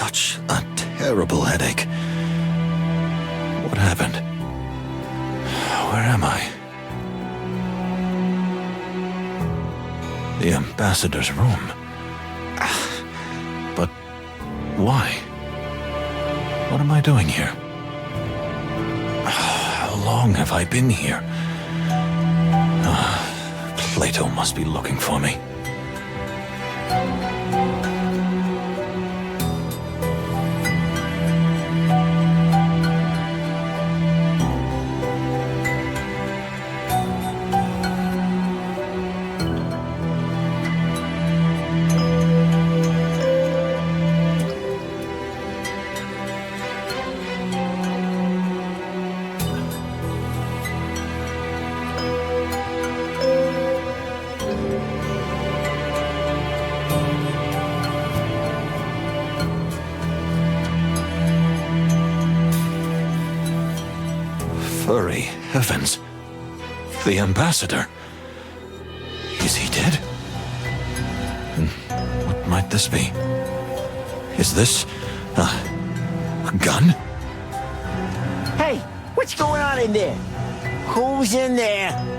such a terrible headache. What happened? Where am I? The ambassador's room. But why? What am I doing here? How long have I been here? Plato must be looking for me. Furry heavens. The ambassador. Is he dead? And what might this be? Is this a gun? Hey, what's going on in there? Who's in there?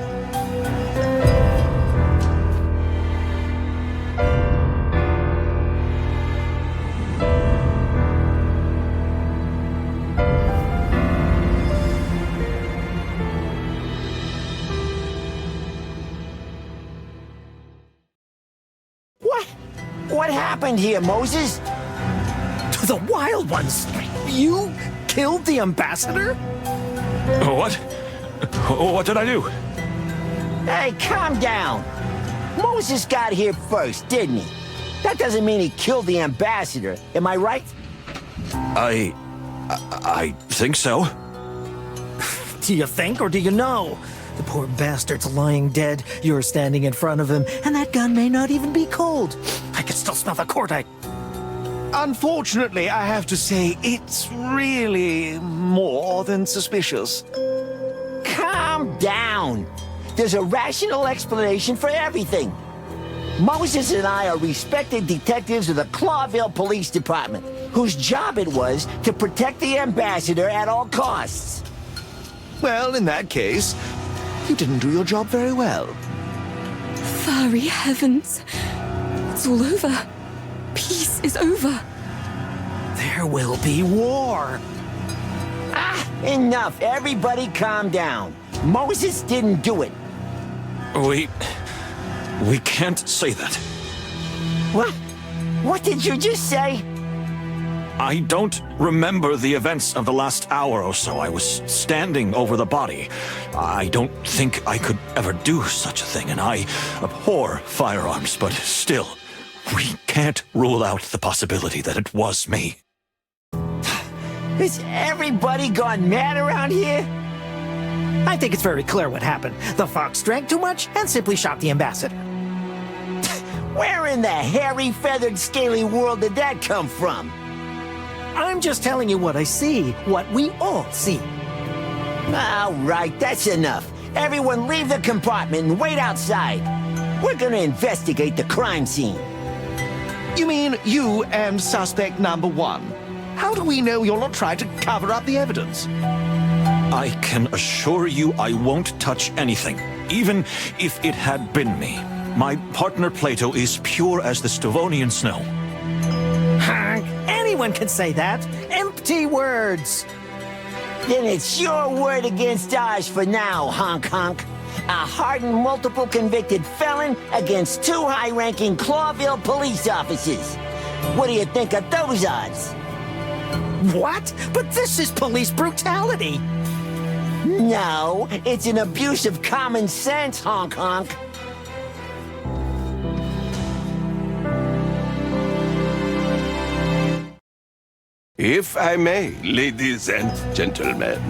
What happened here, Moses? To the Wild Ones! You killed the ambassador? What? What did I do? Hey, calm down. Moses got here first, didn't he? That doesn't mean he killed the ambassador. Am I right? I think so. Do you think or do you know? The poor bastard's lying dead. You're standing in front of him, and that gun may not even be cold. I can still smell the cordite. Unfortunately, I have to say, it's really more than suspicious. Calm down. There's a rational explanation for everything. Moses and I are respected detectives of the Clawville Police Department, whose job it was to protect the ambassador at all costs. Well, in that case, you didn't do your job very well. Furry heavens. It's all over. Peace is over. There will be war. Enough. Everybody calm down. Moses didn't do it. We can't say that. What? What did you just say? I don't remember the events of the last hour or so. I was standing over the body. I don't think I could ever do such a thing, and I abhor firearms, but still, we can't rule out the possibility that it was me. Has everybody gone mad around here? I think it's very clear what happened. The fox drank too much and simply shot the ambassador. Where in the hairy, feathered, scaly world did that come from? I'm just telling you what I see, what we all see. All right, that's enough. Everyone leave the compartment and wait outside. We're gonna investigate the crime scene. You mean you and suspect number one? How do we know you're not trying to cover up the evidence? I can assure you I won't touch anything, even if it had been me. My partner Plato is pure as the Stavonian snow. Honk. Anyone can say that. Empty words. Then it's your word against ours for now, honk honk. A hardened, multiple convicted felon against two high-ranking Clawville police officers. What do you think of those odds? What? But this is police brutality. No, it's an abuse of common sense, honk honk. If I may, ladies and gentlemen,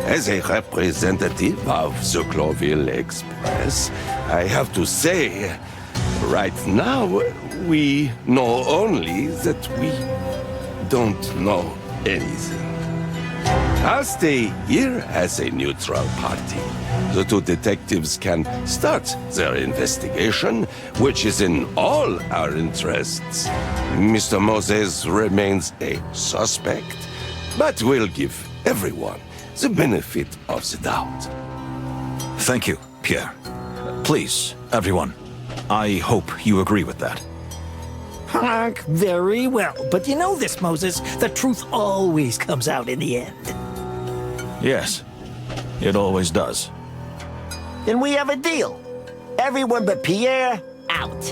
as a representative of the Clawville Express, I have to say, right now, we know only that we don't know anything. I'll stay here as a neutral party. The two detectives can start their investigation, which is in all our interests. Mr. Moses remains a suspect, but we'll give everyone the benefit of the doubt. Thank you, Pierre. Please, everyone. I hope you agree with that. Honk, very well. But you know this, Moses. The truth always comes out in the end. Yes, it always does. Then we have a deal. Everyone but Pierre, out.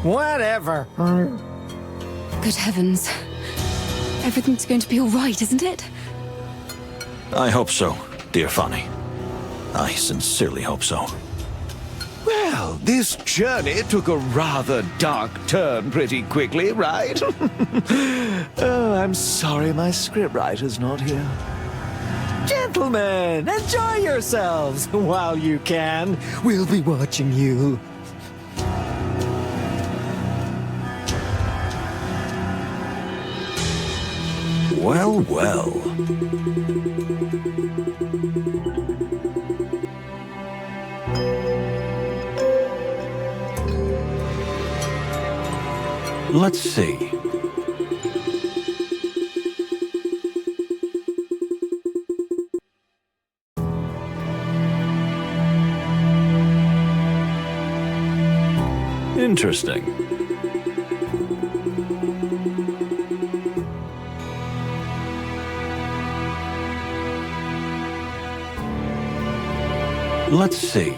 Whatever. Good heavens. Everything's going to be all right, isn't it? I hope so, dear Fanny. I sincerely hope so. Well, this journey took a rather dark turn pretty quickly, right? Oh, I'm sorry my scriptwriter's not here. Gentlemen, enjoy yourselves while you can. We'll be watching you. Well, well. Let's see. Interesting. Let's see.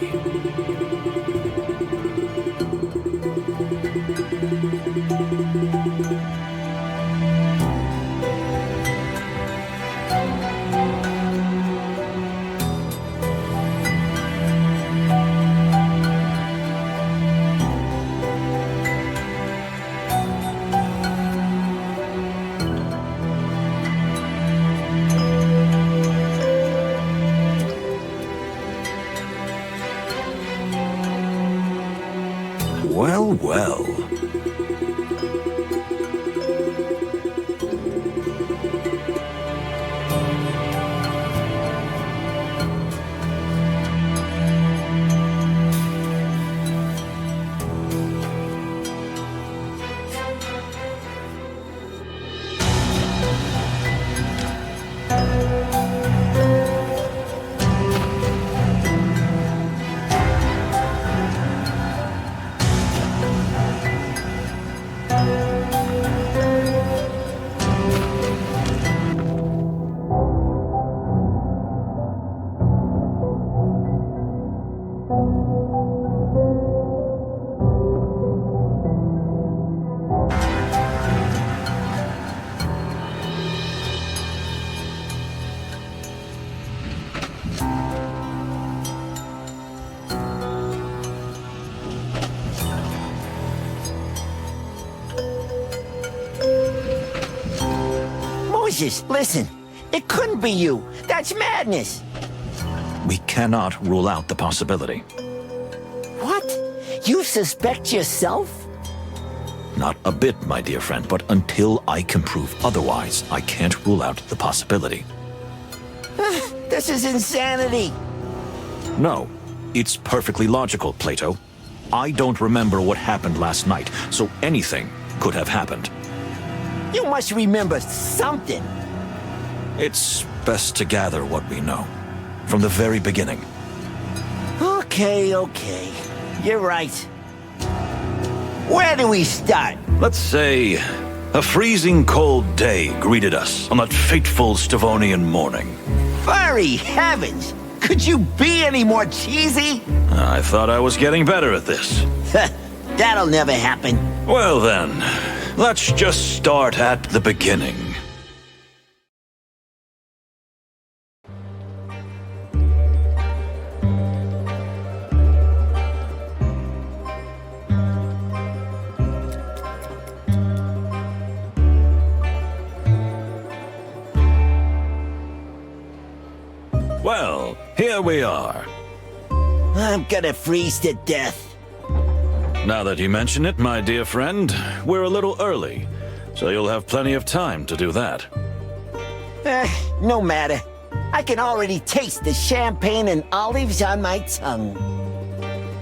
Well, well. Moses, listen. It couldn't be you. That's madness. We cannot rule out the possibility. What? You suspect yourself? Not a bit, my dear friend, but until I can prove otherwise, I can't rule out the possibility. This is insanity. No, it's perfectly logical, Plato. I don't remember what happened last night, so anything could have happened. You must remember something. It's best to gather what we know, from the very beginning. Okay. You're right. Where do we start? Let's say a freezing cold day greeted us on that fateful Stavonian morning. Furry heavens! Could you be any more cheesy? I thought I was getting better at this. That'll never happen. Well then, let's just start at the beginning. Well, here we are. I'm gonna freeze to death. Now that you mention it, my dear friend, we're a little early, so you'll have plenty of time to do that. No matter. I can already taste the champagne and olives on my tongue.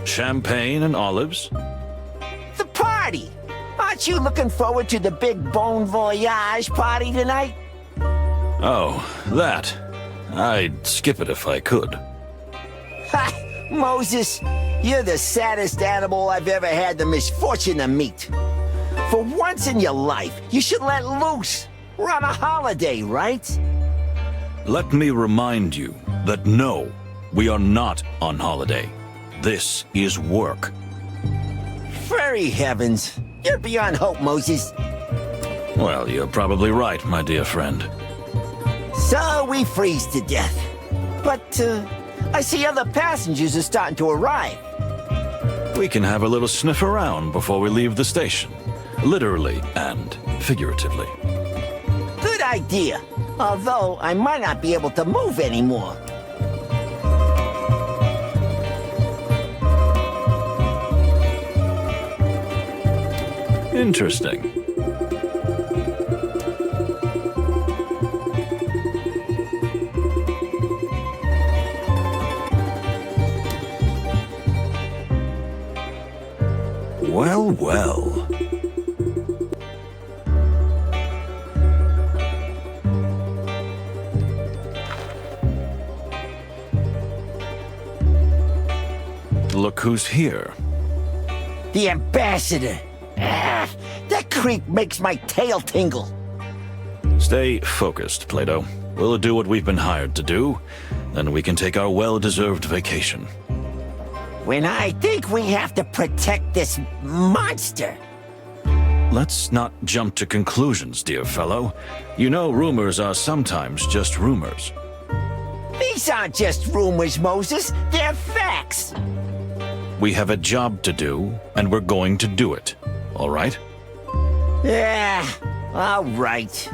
Champagne and olives? The party! Aren't you looking forward to the big Bon Voyage party tonight? Oh, that. I'd skip it if I could. Ha! Moses, you're the saddest animal I've ever had the misfortune to meet. For once in your life, you should let loose. We're on a holiday, right? Let me remind you that no, we are not on holiday. This is work. Furry heavens. You're beyond hope, Moses. Well, you're probably right, my dear friend. So we freeze to death. But, I see other passengers are starting to arrive. We can have a little sniff around before we leave the station. Literally and figuratively. Good idea. Although I might not be able to move anymore. Interesting. Well, well. Look who's here. The ambassador. Ah, that creep makes my tail tingle. Stay focused, Plato. We'll do what we've been hired to do, then we can take our well-deserved vacation. When I think we have to protect this monster. Let's not jump to conclusions, dear fellow. You know rumors are sometimes just rumors. These aren't just rumors, Moses. They're facts. We have a job to do, and we're going to do it. All right? Yeah, all right.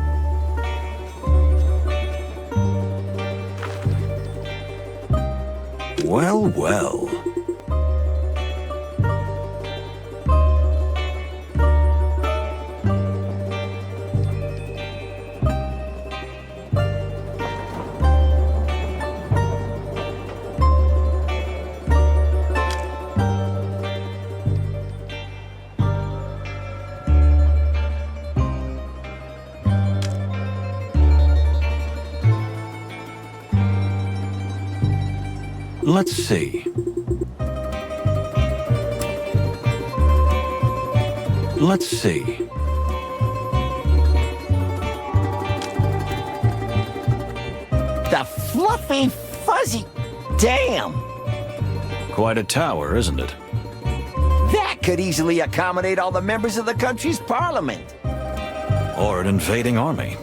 Well, well. Let's see. Let's see. The fluffy, fuzzy... Damn! Quite a tower, isn't it? That could easily accommodate all the members of the country's parliament. Or an invading army.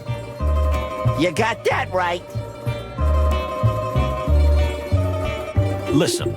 You got that right. Listen.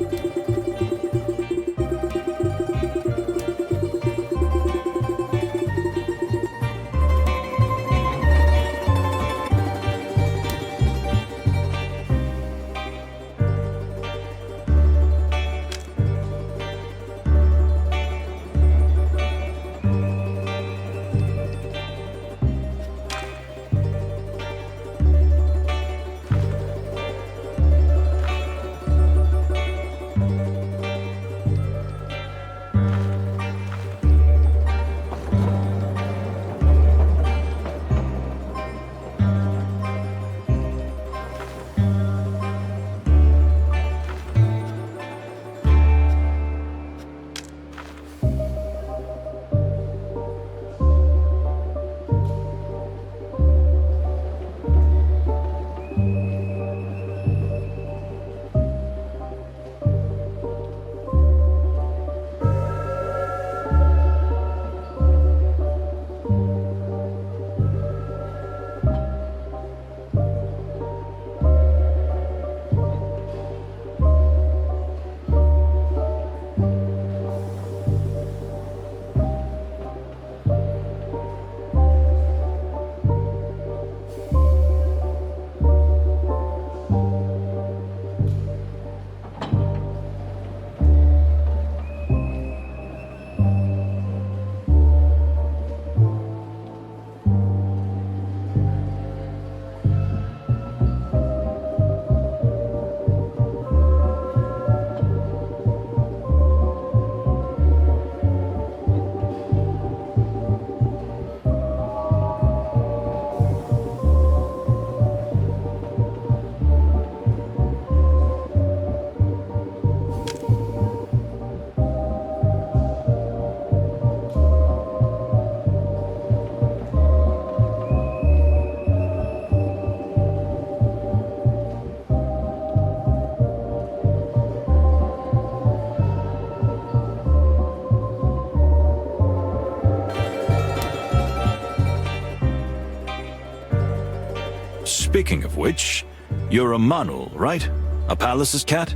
Speaking of which, you're a Manul, right? A palace's cat?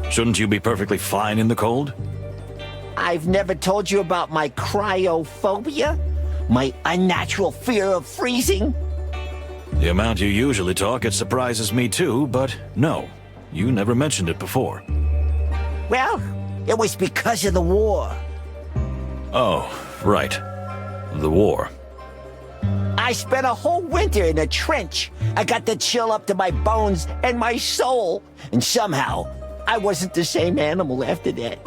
Shouldn't you be perfectly fine in the cold? I've never told you about my cryophobia? My unnatural fear of freezing? The amount you usually talk, it surprises me too, but no. You never mentioned it before. Well, it was because of the war. Oh, right. The war. I spent a whole winter in a trench. I got the chill up to my bones and my soul. And somehow, I wasn't the same animal after that.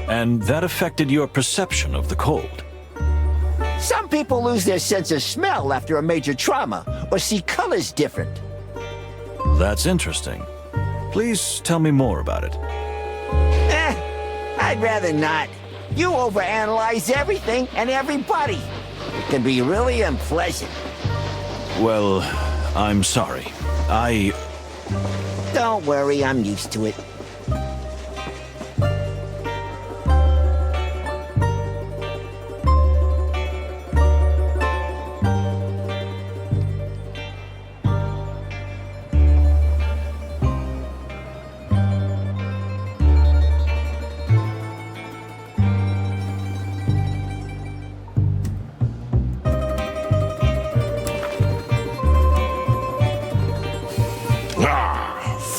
And that affected your perception of the cold. Some people lose their sense of smell after a major trauma, or see colors different. That's interesting. Please tell me more about it. I'd rather not. You overanalyze everything and everybody. It can be really unpleasant. Well, I'm sorry. Don't worry, I'm used to it.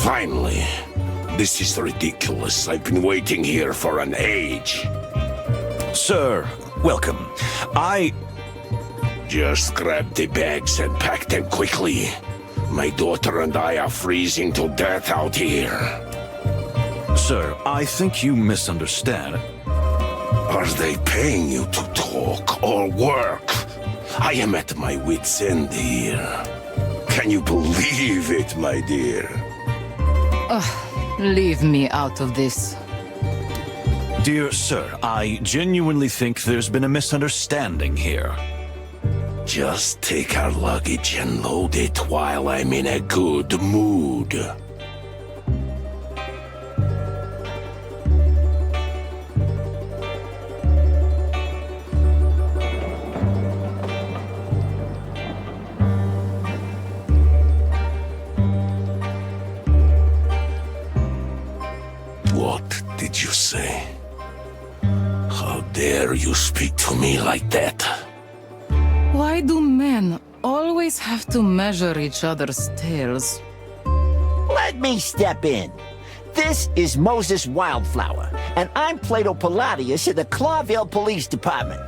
Finally. This is ridiculous. I've been waiting here for an age. Sir, welcome. Just grab the bags and pack them quickly. My daughter and I are freezing to death out here. Sir, I think you misunderstand. Are they paying you to talk or work? I am at my wit's end here. Can you believe it, my dear? Leave me out of this. Dear sir, I genuinely think there's been a misunderstanding here. Just take our luggage and load it while I'm in a good mood. What did you say? How dare you speak to me like that? Why do men always have to measure each other's tails? Let me step in. This is Moses Wildflower, and I'm Plato Palladius at the Clawville Police Department.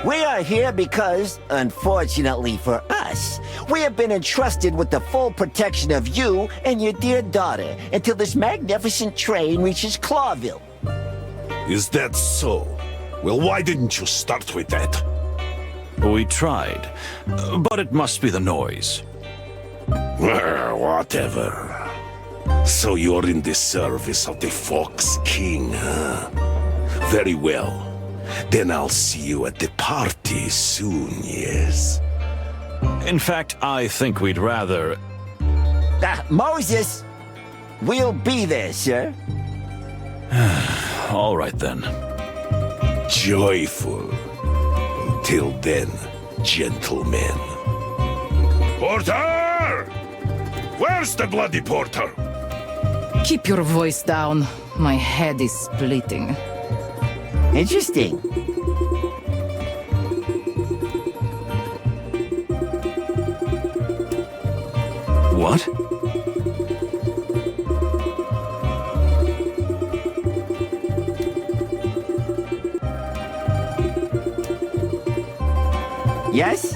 We are here because, unfortunately for us, we have been entrusted with the full protection of you and your dear daughter until this magnificent train reaches Clawville. Is that so? Well, why didn't you start with that? We tried, but it must be the noise. Whatever. So you're in the service of the Fox King, huh? Very well. Then I'll see you at the party soon, yes? In fact, I think we'd rather... Moses, we'll be there, sir. All right then. Joyful. Until then, gentlemen. Porter! Where's the bloody porter? Keep your voice down. My head is splitting. Interesting. What? Yes?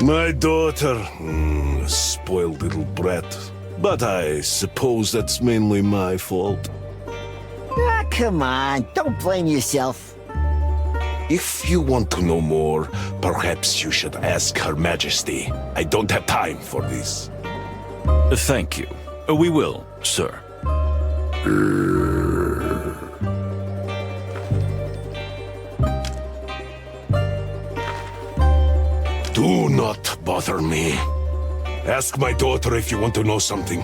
My daughter, spoiled little brat. But I suppose that's mainly my fault. Ah, come on, don't blame yourself. If you want to know more, perhaps you should ask Her Majesty. I don't have time for this. Thank you. We will, sir. Do not bother me. Ask my daughter if you want to know something.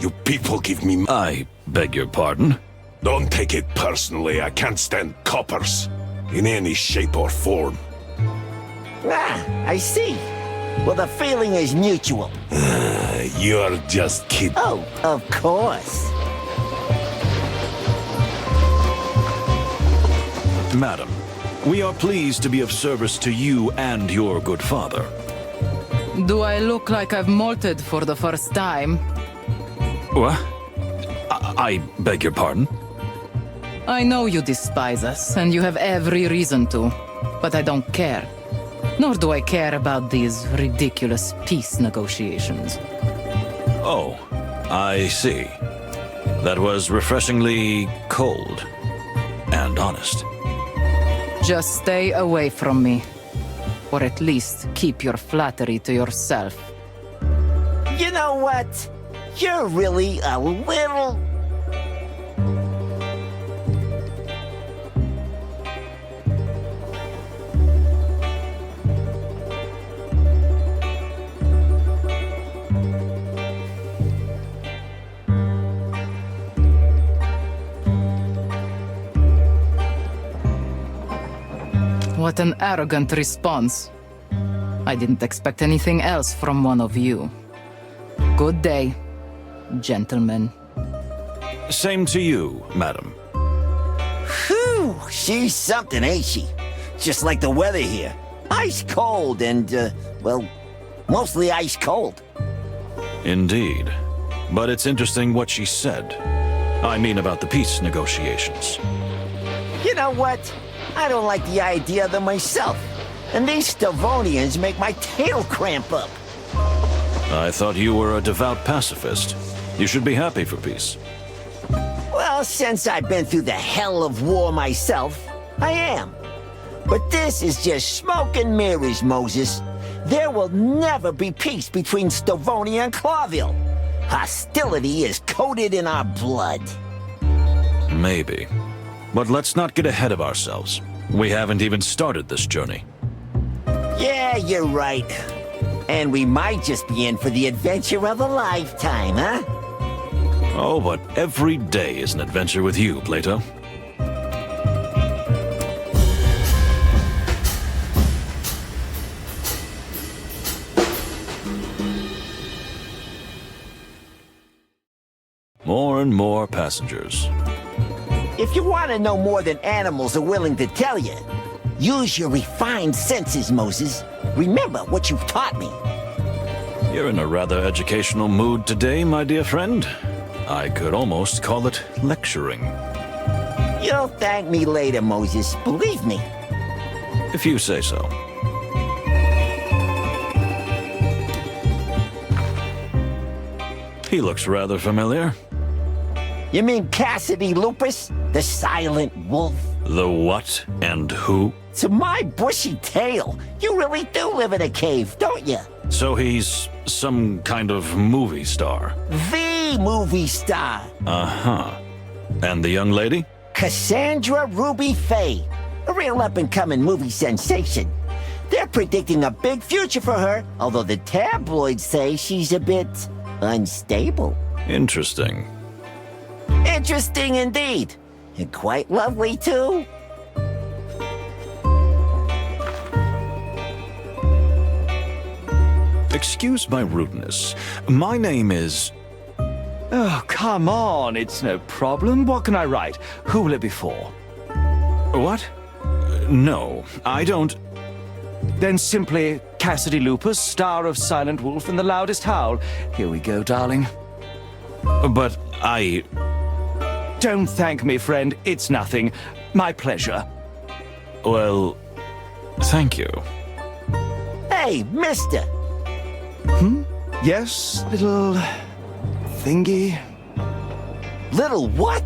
You people give me... I beg your pardon? Don't take it personally. I can't stand coppers. In any shape or form. Ah, I see. Well, the feeling is mutual. You're just kidding. Oh, of course. Madam, we are pleased to be of service to you and your good father. Do I look like I've molted for the first time? What? I beg your pardon? I know you despise us, and you have every reason to, but I don't care. Nor do I care about these ridiculous peace negotiations. Oh, I see. That was refreshingly cold and honest. Just stay away from me. Or at least keep your flattery to yourself. You know what? You're really a little... What an arrogant response. I didn't expect anything else from one of you. Good day, gentlemen. Same to you, madam. Whew, she's something, ain't she? Just like the weather here. Ice cold and, well, mostly ice cold. Indeed. But it's interesting what she said. I mean about the peace negotiations. You know what? I don't like the idea of them myself. And these Stavonians make my tail cramp up. I thought you were a devout pacifist. You should be happy for peace. Well, since I've been through the hell of war myself, I am. But this is just smoke and mirrors, Moses. There will never be peace between Stavonia and Clawville. Hostility is coated in our blood. Maybe. But let's not get ahead of ourselves. We haven't even started this journey. Yeah, you're right. And we might just be in for the adventure of a lifetime, huh? Oh, but every day is an adventure with you, Plato. More and more passengers. If you want to know more than animals are willing to tell you, use your refined senses, Moses. Remember what you've taught me. You're in a rather educational mood today, my dear friend. I could almost call it lecturing. You'll thank me later, Moses. Believe me. If you say so. He looks rather familiar. You mean Cassidy Lupus, the silent wolf? The what and who? To my bushy tail, you really do live in a cave, don't you? So he's some kind of movie star. The movie star. Uh-huh. And the young lady? Cassandra Ruby Faye, a real up-and-coming movie sensation. They're predicting a big future for her, although the tabloids say she's a bit unstable. Interesting. Interesting indeed. And quite lovely, too. Excuse my rudeness. My name is... Oh, come on, it's no problem. What can I write? Who will it be for? What? No, I don't... Then simply Cassidy Lupus, star of Silent Wolf and the Loudest Howl. Here we go, darling. But I... Don't thank me, friend. It's nothing. My pleasure. Well, thank you. Hey, mister. Yes, little thingy. Little what?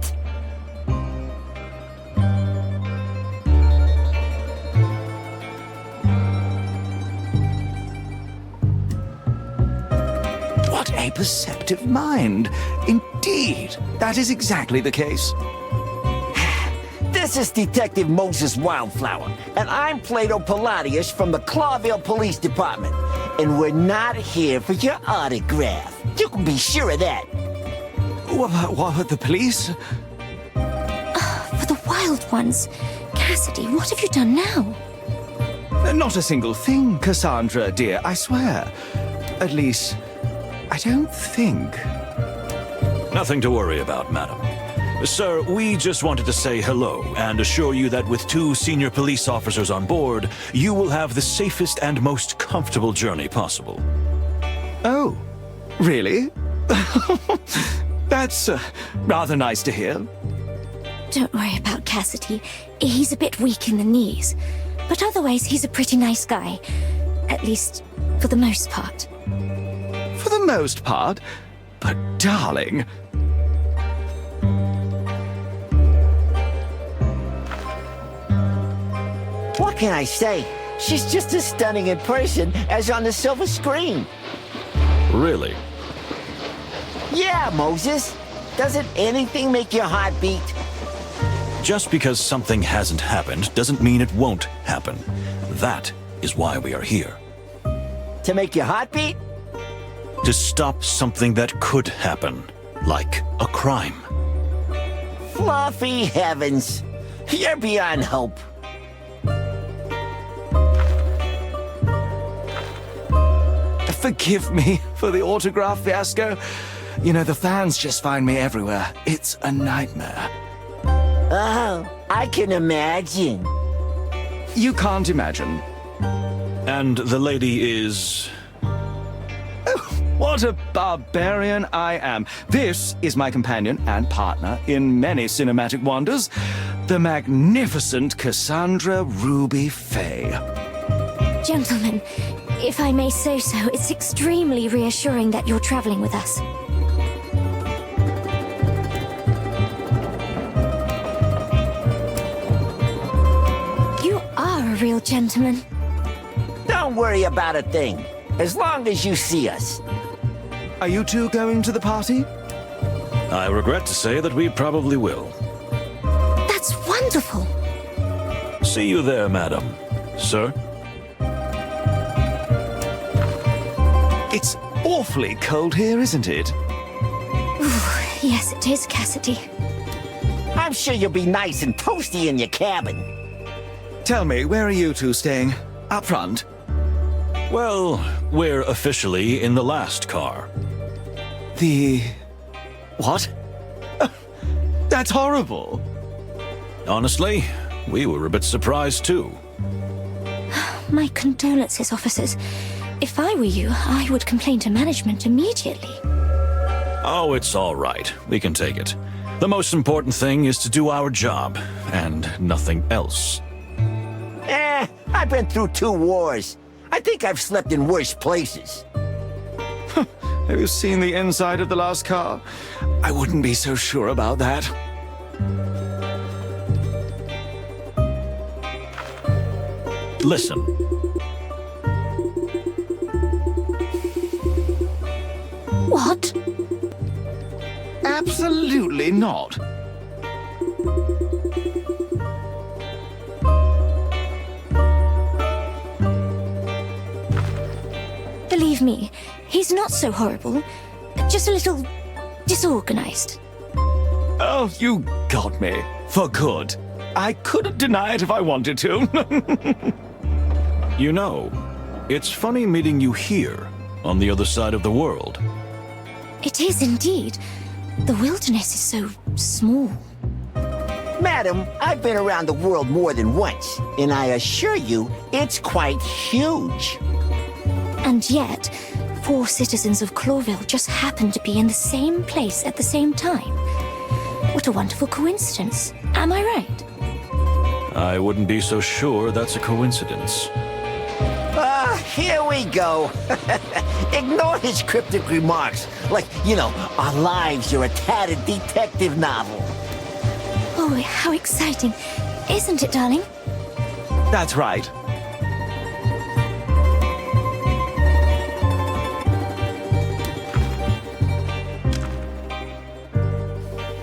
What a perceptive mind. Indeed, that is exactly the case. This is Detective Moses Wildflower, and I'm Plato Palladius from the Clawville Police Department. And we're not here for your autograph. You can be sure of that. What, the police? For the wild ones. Cassidy, what have you done now? Not a single thing, Cassandra, dear, I swear. At least, I don't think. Nothing to worry about, madam. Sir, we just wanted to say hello and assure you that with 2 senior police officers on board, you will have the safest and most comfortable journey possible. Oh, really? That's rather nice to hear. Don't worry about Cassidy. He's a bit weak in the knees. But otherwise, he's a pretty nice guy. At least, for the most part. For the most part, but darling... What can I say? She's just as stunning in person as on the silver screen. Really? Yeah, Moses. Doesn't anything make your heart beat? Just because something hasn't happened doesn't mean it won't happen. That is why we are here. To make your heart beat? To stop something that could happen, like a crime. Fluffy heavens. You're beyond hope. Forgive me for the autograph fiasco. You know, the fans just find me everywhere. It's a nightmare. Oh, I can imagine. You can't imagine. And the lady is... What a barbarian I am. This is my companion and partner in many cinematic wonders, the magnificent Cassandra Ruby Faye. Gentlemen, if I may say so, it's extremely reassuring that you're traveling with us. You are a real gentleman. Don't worry about a thing, as long as you see us. Are you two going to the party? I regret to say that we probably will. That's wonderful. See you there, madam. Sir? It's awfully cold here, isn't it? Yes, it is, Cassidy. I'm sure you'll be nice and toasty in your cabin. Tell me, where are you two staying? Up front? Well, we're officially in the last car. The... what? That's horrible. Honestly, we were a bit surprised too. My condolences, officers. If I were you, I would complain to management immediately. Oh, it's all right. We can take it. The most important thing is to do our job, and nothing else. I've been through 2 wars. I think I've slept in worse places. Have you seen the inside of the last car? I wouldn't be so sure about that. Listen. What? Absolutely not. Believe me, he's not so horrible. Just a little disorganized. Oh, you got me. For good. I couldn't deny it if I wanted to. You know, it's funny meeting you here, on the other side of the world. It is indeed. The wilderness is so small. Madam, I've been around the world more than once, and I assure you, it's quite huge. And yet, 4 citizens of Clawville just happen to be in the same place at the same time. What a wonderful coincidence. Am I right? I wouldn't be so sure that's a coincidence. here we go. Ignore his cryptic remarks. Like, our lives are a tattered detective novel. Oh, how exciting. Isn't it, darling? That's right.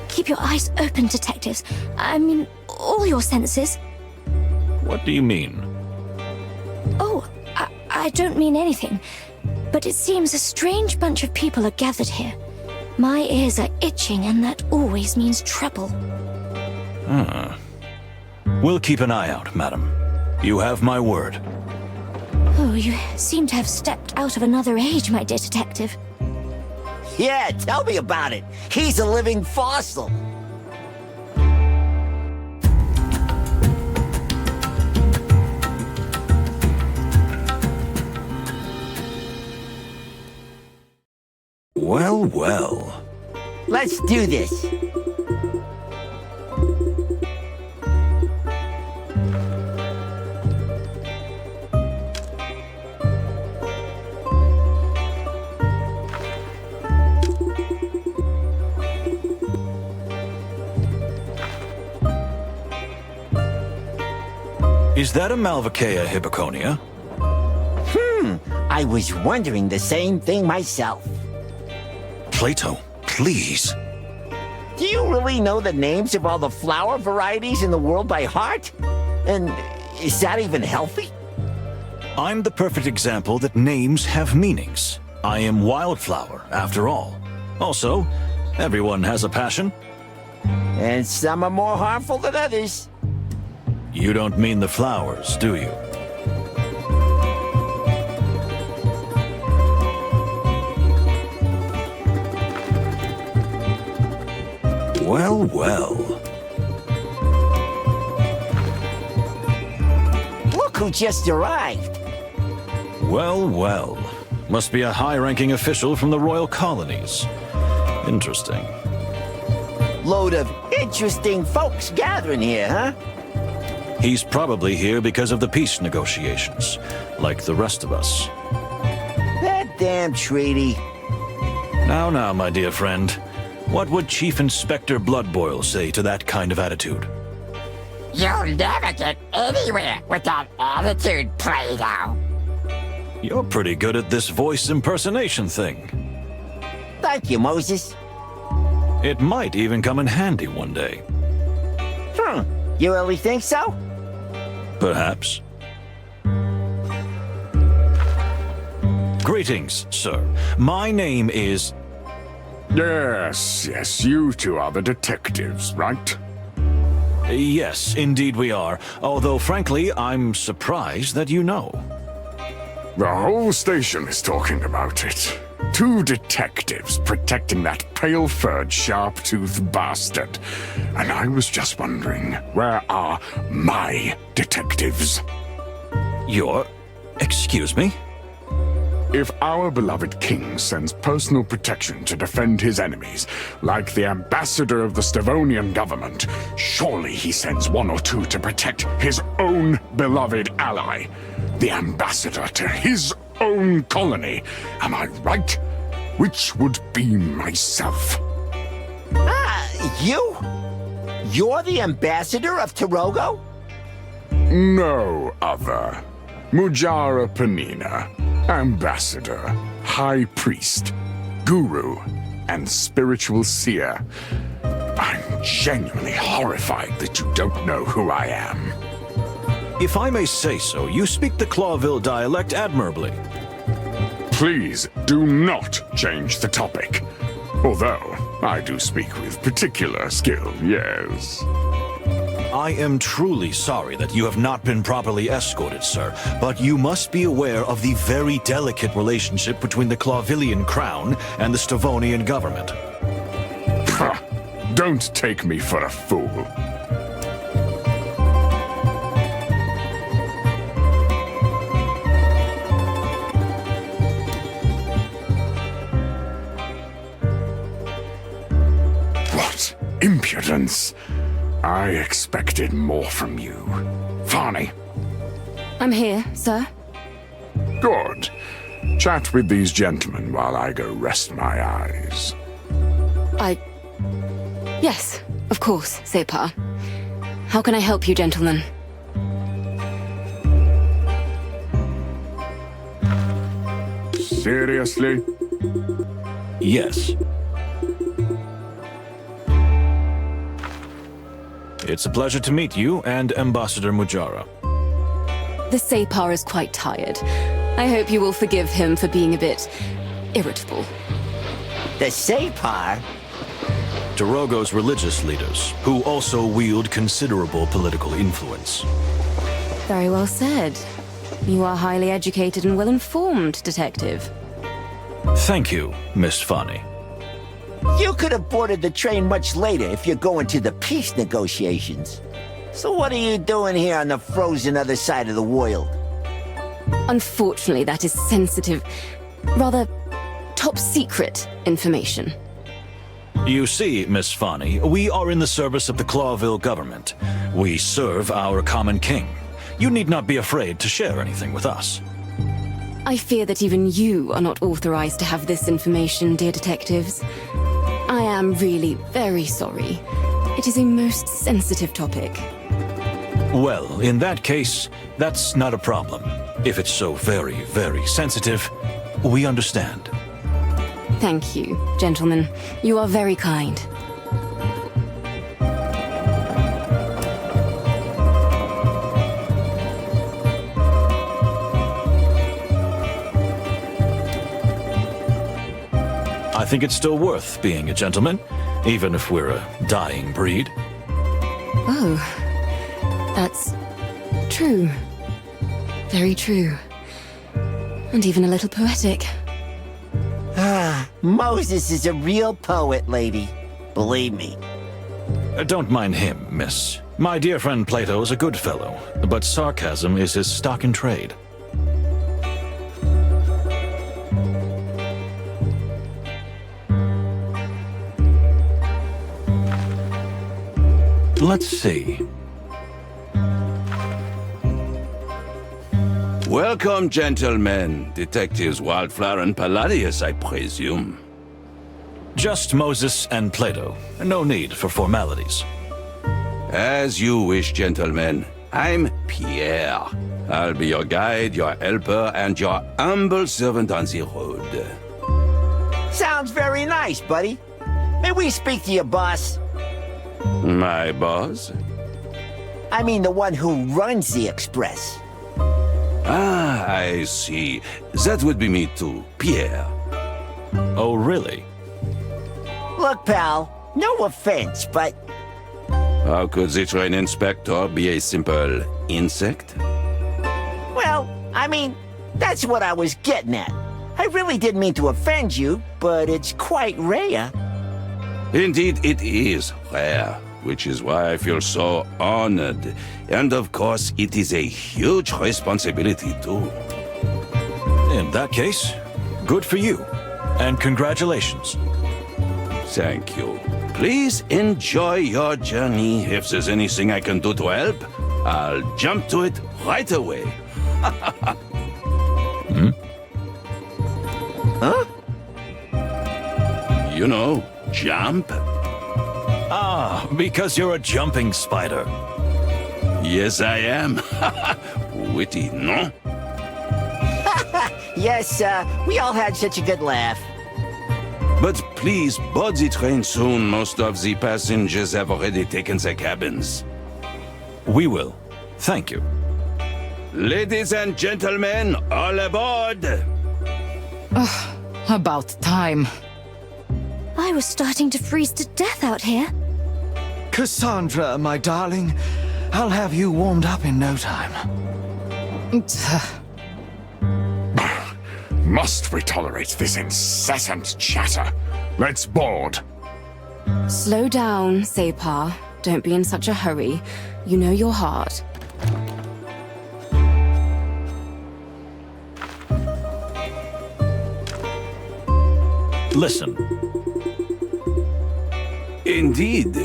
Keep your eyes open, detectives. I mean, all your senses. What do you mean? Oh, I don't mean anything. But it seems a strange bunch of people are gathered here. My ears are itching, and that always means trouble. We'll keep an eye out, madam. You have my word. Oh, you seem to have stepped out of another age, my dear detective. Yeah, tell me about it. He's a living fossil. Well, well. Let's do this. Is that a Malvaceae hippoconia? I was wondering the same thing myself. Plato, please. Do you really know the names of all the flower varieties in the world by heart? And is that even healthy? I'm the perfect example that names have meanings. I am Wildflower, after all. Also, everyone has a passion. And some are more harmful than others. You don't mean the flowers, do you? Well, well. Look who just arrived. Well, well. Must be a high-ranking official from the royal colonies. Interesting. Load of interesting folks gathering here, huh? He's probably here because of the peace negotiations, like the rest of us. That damn treaty. Now, my dear friend. What would Chief Inspector Bloodboil say to that kind of attitude? You'll never get anywhere with that attitude, Plato. You're pretty good at this voice impersonation thing. Thank you, Moses. It might even come in handy one day. You really think so? Perhaps. Greetings, sir. My name is... Yes, you two are the detectives, right? Yes, indeed we are. Although, frankly, I'm surprised that you know. The whole station is talking about it. 2 detectives protecting that pale-furred, sharp-toothed bastard. And I was just wondering, where are my detectives? Excuse me? If our beloved king sends personal protection to defend his enemies, like the ambassador of the Stavonian government, surely he sends 1 or 2 to protect his own beloved ally, the ambassador to his own colony. Am I right? Which would be myself. You? You're the ambassador of Tarogo? No other. Mujara Panina, ambassador, high priest, guru, and spiritual seer. I'm genuinely horrified that you don't know who I am. If I may say so, you speak the Clawville dialect admirably. Please do not change the topic. Although, I do speak with particular skill, yes. I am truly sorry that you have not been properly escorted, sir, but you must be aware of the very delicate relationship between the Clawvillian crown and the Stavonian government. Don't take me for a fool. What impudence! I expected more from you. Farney. I'm here, sir. Good. Chat with these gentlemen while I go rest my eyes. Yes, of course, Separ. How can I help you, gentlemen? Seriously? Yes. It's a pleasure to meet you and Ambassador Mujara. The Separ is quite tired. I hope you will forgive him for being a bit irritable. The Separ? Dorogo's religious leaders, who also wield considerable political influence. Very well said. You are highly educated and well-informed, Detective. Thank you, Miss Fani. You could have boarded the train much later if you're going to the peace negotiations. So what are you doing here on the frozen other side of the world? Unfortunately, that is sensitive, rather top-secret information. You see, Miss Fani, we are in the service of the Clawville government. We serve our common king. You need not be afraid to share anything with us. I fear that even you are not authorized to have this information, dear detectives. I am really very sorry. It is a most sensitive topic. Well, in that case, that's not a problem. If it's so very, very sensitive, we understand. Thank you, gentlemen. You are very kind. I think it's still worth being a gentleman, even if we're a dying breed. Oh, that's true. Very true. And even a little poetic. Moses is a real poet, lady. Believe me. Don't mind him, miss. My dear friend Plato is a good fellow, but sarcasm is his stock in trade. Let's see. Welcome, gentlemen. Detectives Wildflower and Palladius, I presume. Just Moses and Plato. No need for formalities. As you wish, gentlemen. I'm Pierre. I'll be your guide, your helper, and your humble servant on the road. Sounds very nice, buddy. May we speak to your boss? My boss? I mean the one who runs the Express. Ah, I see. That would be me too, Pierre. Oh, really? Look, pal, no offense, but... How could the train inspector be a simple insect? Well, I mean, that's what I was getting at. I really didn't mean to offend you, but it's quite rare. Indeed, it is rare, which is why I feel so honored. And of course, it is a huge responsibility too. In that case, good for you. And congratulations. Thank you. Please enjoy your journey. If there's anything I can do to help, I'll jump to it right away. Huh? You know, jump. Ah, because you're a jumping spider. Yes, I am. Witty, no? Yes, we all had such a good laugh. But please board the train soon. Most of the passengers have already taken their cabins. We will. Thank you. Ladies and gentlemen, all aboard! About time. I was starting to freeze to death out here. Cassandra, my darling, I'll have you warmed up in no time. Must we tolerate this incessant chatter? Let's board. Slow down, Separ. Don't be in such a hurry. You know your heart. Listen. Indeed.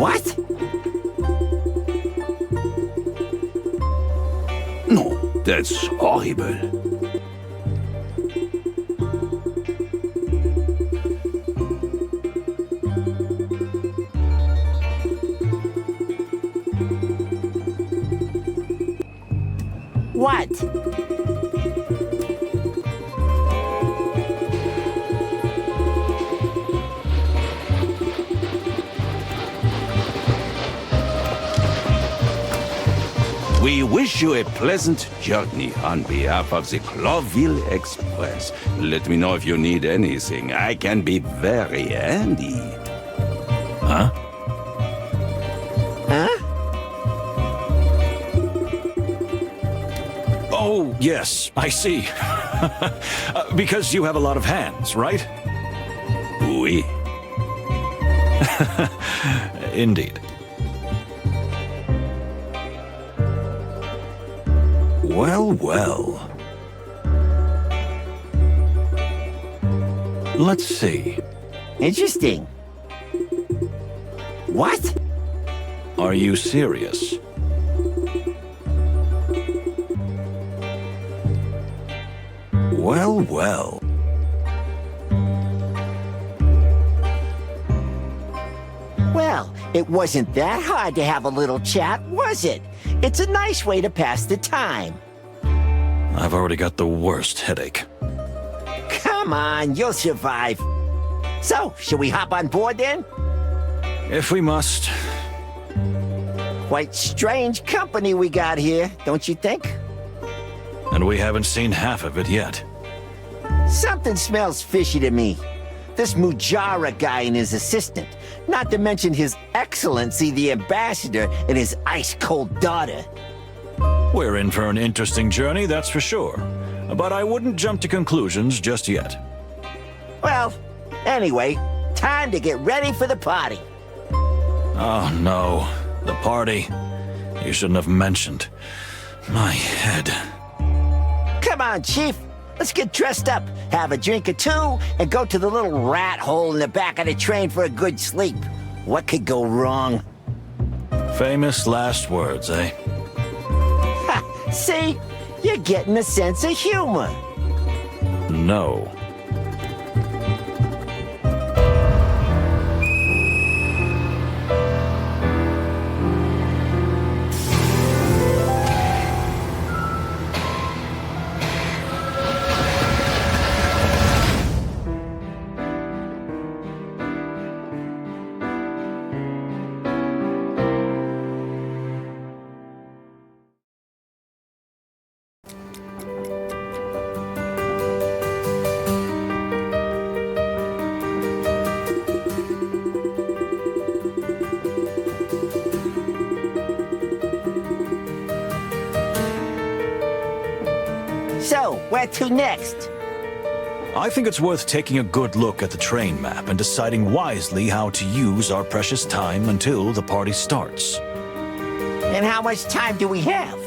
What? No, that's horrible. What? We wish you a pleasant journey on behalf of the Clawville Express. Let me know if you need anything. I can be very handy. Huh? Huh? Oh, yes, I see. Because you have a lot of hands, right? Oui. Indeed. Well, well. Let's see. Interesting. What? Are you serious? Well, well. Well, it wasn't that hard to have a little chat, was it? It's a nice way to pass the time. I've already got the worst headache. Come on, you'll survive. So, should we hop on board then? If we must. Quite strange company we got here, don't you think? And we haven't seen half of it yet. Something smells fishy to me. This Mujara guy and his assistant, not to mention His Excellency the Ambassador and his ice-cold daughter. We're in for an interesting journey, that's for sure. But I wouldn't jump to conclusions just yet. Well, anyway, time to get ready for the party. Oh no, the party. You shouldn't have mentioned. My head. Come on, Chief. Let's get dressed up, have a drink or two, and go to the little rat hole in the back of the train for a good sleep. What could go wrong? Famous last words, eh? Ha! See? You're getting a sense of humor. No. So, where to next? I think it's worth taking a good look at the train map and deciding wisely how to use our precious time until the party starts. And how much time do we have?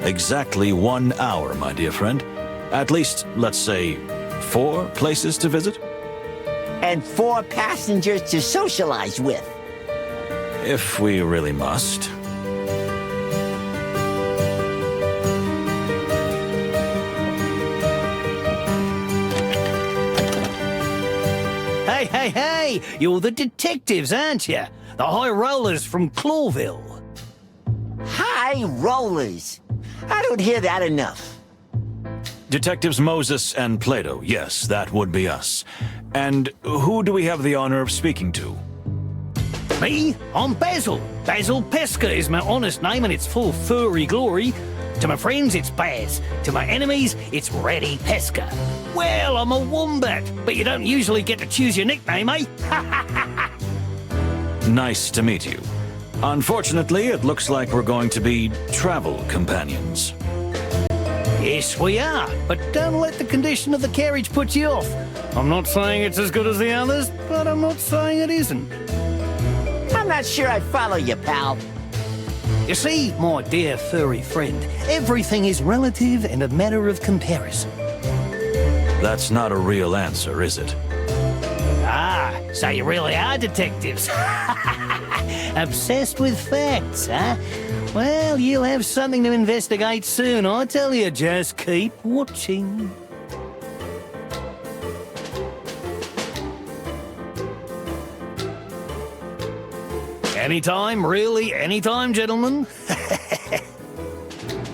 Exactly 1 hour, my dear friend. At least, let's say, 4 places to visit? And 4 passengers to socialize with. If we really must. Hey, you're the detectives, aren't you? The high rollers from Clawville. High rollers. I don't hear that enough. Detectives Moses and Plato, yes, that would be us. And who do we have the honor of speaking to? Me? I'm Basil. Basil Pesca is my honest name and it's full furry glory. To my friends, it's Baz. To my enemies, it's Reddy Pesca. Well, I'm a wombat, but you don't usually get to choose your nickname, eh? Nice to meet you. Unfortunately, it looks like we're going to be travel companions. Yes, we are, but don't let the condition of the carriage put you off. I'm not saying it's as good as the others, but I'm not saying it isn't. I'm not sure I follow you, pal. You see, my dear furry friend, everything is relative and a matter of comparison. That's not a real answer, is it? Ah, So you really are detectives. Obsessed with facts, huh? Well, you'll have something to investigate soon, I tell you. Just keep watching. Anytime, really, anytime, gentlemen.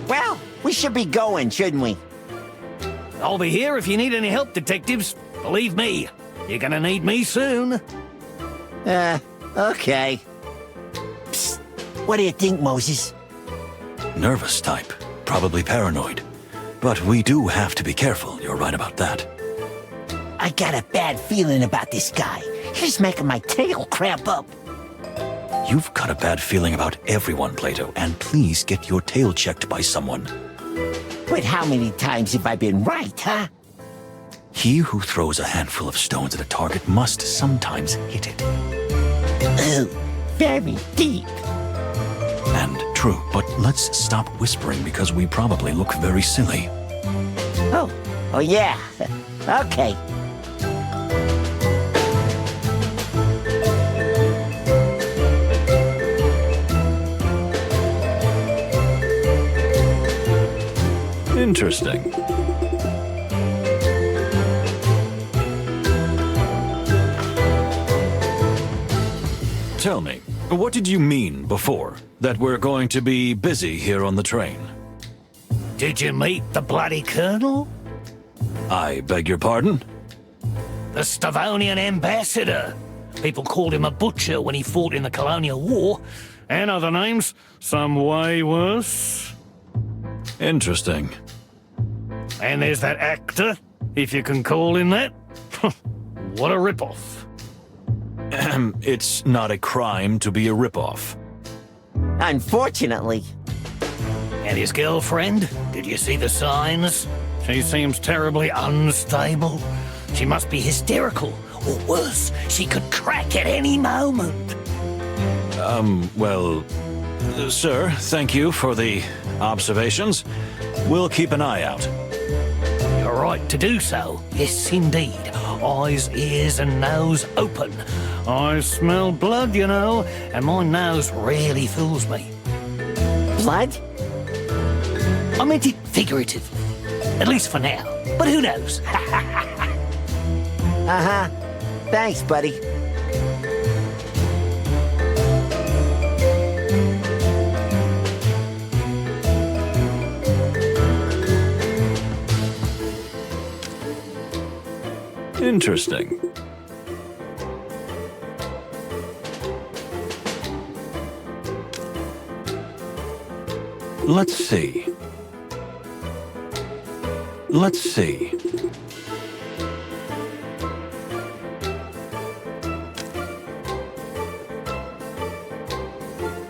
Well, we should be going, shouldn't we? I'll be here if you need any help, detectives. Believe me, you're gonna need me soon. Okay. Psst. What do you think, Moses? Nervous type, probably paranoid. But we do have to be careful, you're right about that. I got a bad feeling about this guy. He's making my tail cramp up. You've got a bad feeling about everyone, Plato, and please get your tail checked by someone. But how many times have I been right, huh? He who throws a handful of stones at a target must sometimes hit it. Oh, very deep. And true, but let's stop whispering because we probably look very silly. Oh yeah. Okay. Interesting. Tell me, what did you mean before? That we're going to be busy here on the train? Did you meet the bloody colonel? I beg your pardon? The Stavonian ambassador. People called him a butcher when he fought in the colonial war. And other names, some way worse. Interesting. And there's that actor, if you can call him that. What a ripoff. It's not a crime to be a ripoff. Unfortunately. And his girlfriend? Did you see the signs? She seems terribly unstable. She must be hysterical. Or worse, she could crack at any moment. Well, sir, thank you for the observations. We'll keep an eye out. You're right to do so. Yes, indeed. Eyes, ears, and nose open. I smell blood, you know, and my nose really fools me. Blood? I meant it figurative. At least for now. But who knows? Uh-huh. Thanks, buddy. Interesting. Let's see. Let's see.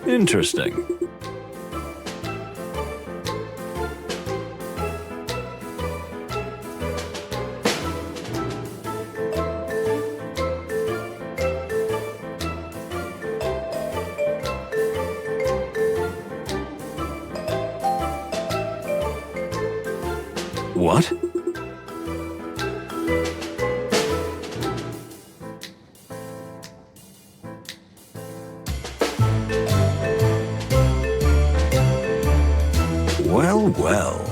Interesting. What? Well, well.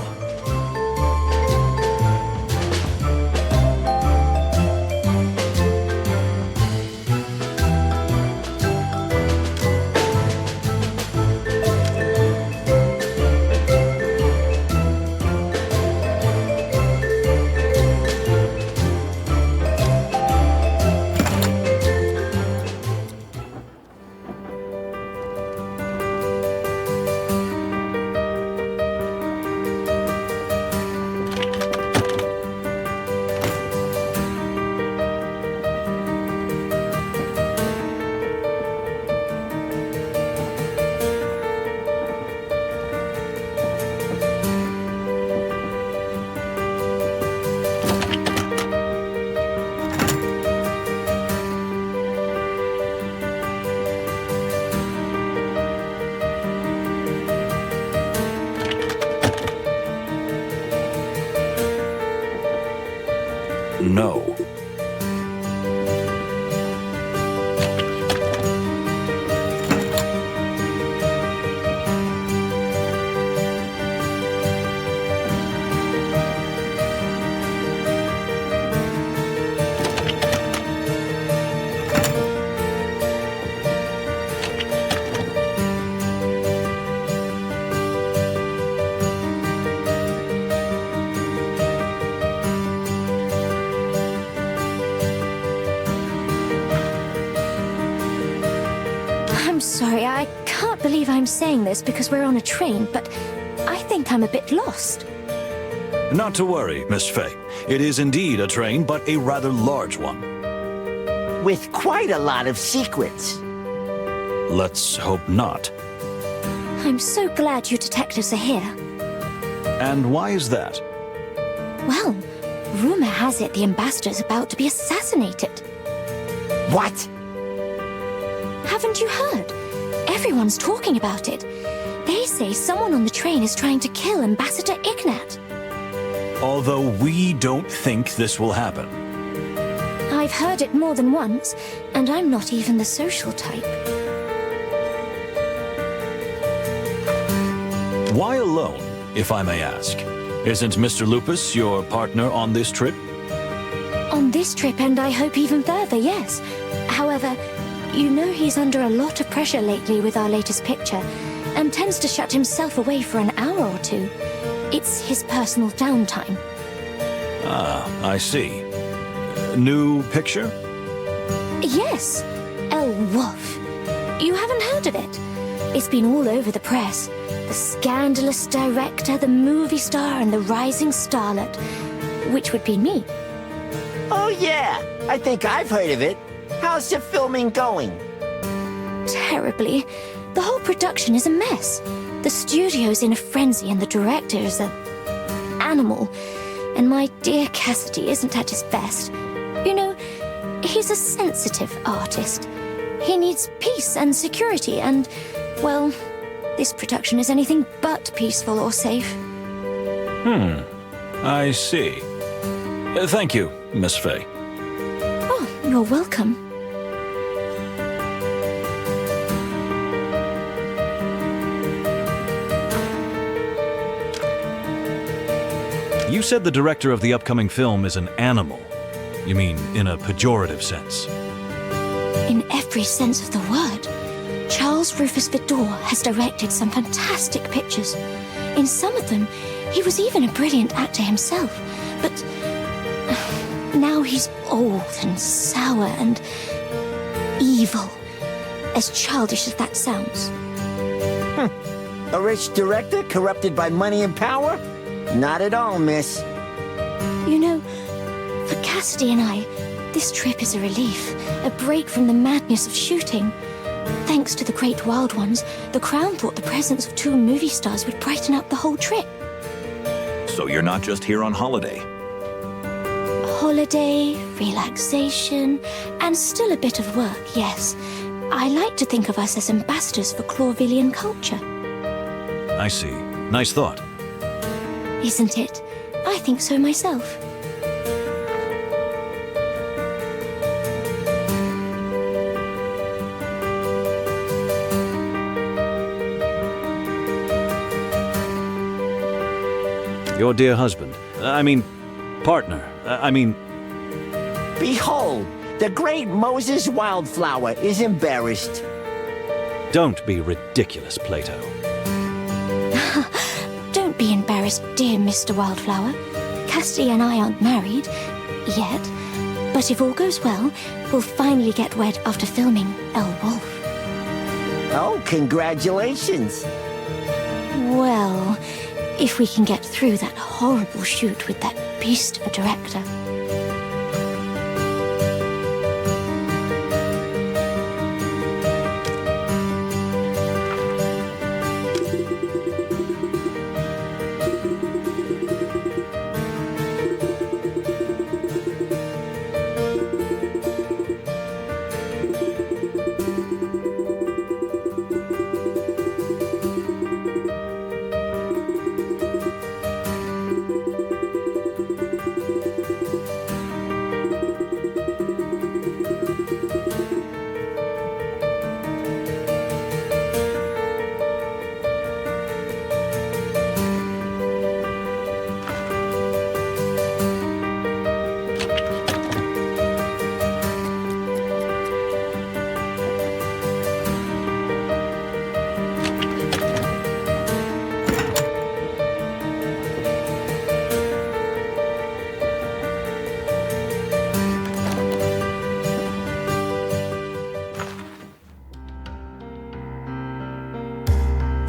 I'm sorry, I can't believe I'm saying this because we're on a train, but I think I'm a bit lost. Not to worry, Miss Fay. It is indeed a train, but a rather large one. With quite a lot of secrets. Let's hope not. I'm so glad you detectives are here. And why is that? Well, rumor has it the ambassador's about to be assassinated. What? Haven't you heard? Everyone's talking about it. They say someone on the train is trying to kill Ambassador Ignat. Although we don't think this will happen. I've heard it more than once, and I'm not even the social type. Why alone, if I may ask? Isn't Mr. Lupus your partner on this trip? On this trip, and I hope even further, yes. However, you know he's under a lot of pressure lately with our latest picture, and tends to shut himself away for an hour or two. It's his personal downtime. Ah, I see. New picture? Yes, El Wolf. You haven't heard of it? It's been all over the press. The scandalous director, the movie star, and the rising starlet. Which would be me. Oh, yeah. I think I've heard of it. How's the filming going? Terribly. The whole production is a mess. The studio's in a frenzy and the director is an animal. And my dear Cassidy isn't at his best. You know, he's a sensitive artist. He needs peace and security and, well, this production is anything but peaceful or safe. I see. Thank you, Miss Fay. Oh, you're welcome. You said the director of the upcoming film is an animal. You mean in a pejorative sense? In every sense of the word. Charles Rufus Vidor has directed some fantastic pictures. In some of them, he was even a brilliant actor himself. But now he's old and sour and evil. As childish as that sounds. A rich director corrupted by money and power? Not at all, miss. You know, for Cassidy and I, this trip is a relief. A break from the madness of shooting. Thanks to the Great Wild Ones, the Crown thought the presence of 2 movie stars would brighten up the whole trip. So you're not just here on holiday? Holiday, relaxation, and still a bit of work, yes. I like to think of us as ambassadors for Clawvillian culture. I see. Nice thought. Isn't it? I think so myself. Your dear husband. Partner. Behold, the great Moses Wildflower is embarrassed. Don't be ridiculous, Plato. Don't be embarrassed, dear Mr. Wildflower. Cassidy and I aren't married yet, but if all goes well, we'll finally get wed after filming El Wolf. Oh, congratulations. Well, if we can get through that horrible shoot with that beast of a director.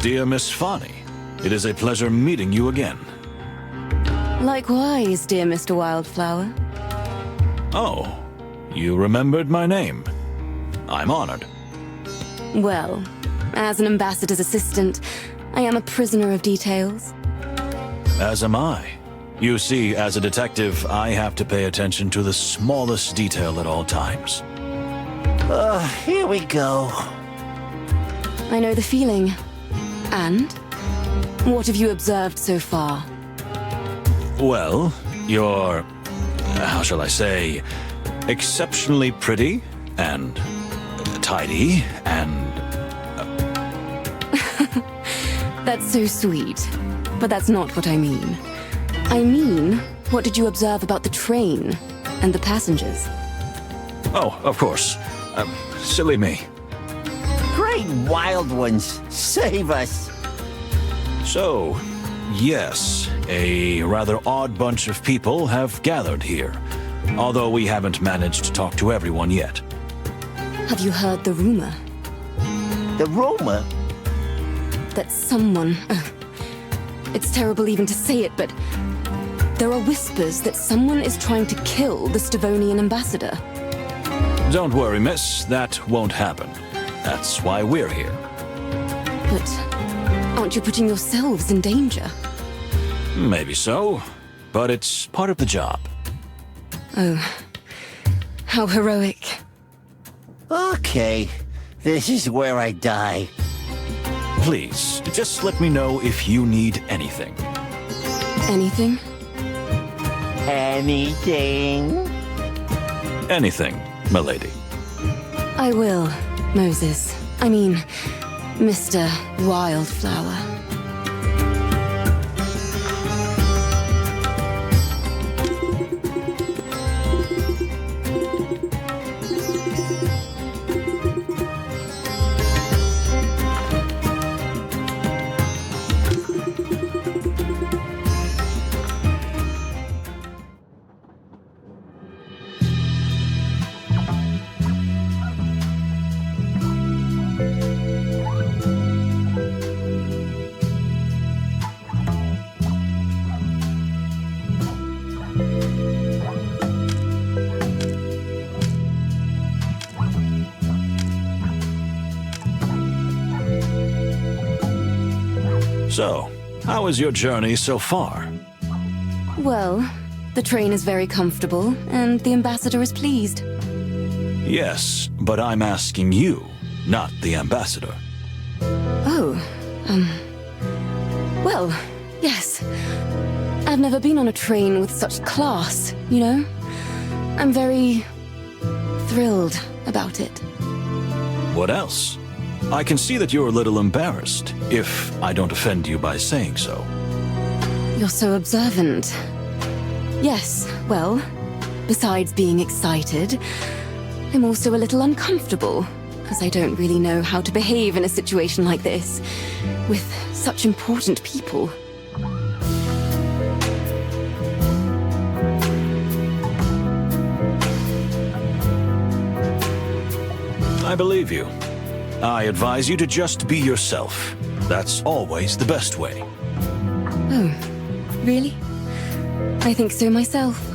Dear Miss Fani, it is a pleasure meeting you again. Likewise, dear Mr. Wildflower. Oh, you remembered my name. I'm honored. Well, as an ambassador's assistant, I am a prisoner of details. As am I. You see, as a detective, I have to pay attention to the smallest detail at all times. Here we go. I know the feeling. And? What have you observed so far? Well, you're, how shall I say, exceptionally pretty and tidy and... That's so sweet. But that's not what I mean. I mean, what did you observe about the train and the passengers? Oh, of course. Silly me. Great wild ones, save us. So, yes, a rather odd bunch of people have gathered here, although we haven't managed to talk to everyone yet. Have you heard the rumor? The rumor? That someone... it's terrible even to say it, but... there are whispers that someone is trying to kill the Stavonian ambassador. Don't worry, miss. That won't happen. That's why we're here. But aren't you putting yourselves in danger? Maybe so, but it's part of the job. Oh, how heroic. Okay, this is where I die. Please, just let me know if you need anything. Anything? Anything? Anything, milady. I will, Moses. I mean, Mr. Wildflower. So, how is your journey so far? Well, the train is very comfortable, and the ambassador is pleased. Yes, but I'm asking you, not the ambassador. Oh, well, yes. I've never been on a train with such class, you know? I'm very thrilled about it. What else? I can see that you're a little embarrassed, if I don't offend you by saying so. You're so observant. Yes, well, besides being excited, I'm also a little uncomfortable, as I don't really know how to behave in a situation like this, with such important people. I believe you. I advise you to just be yourself. That's always the best way. Oh, really? I think so myself.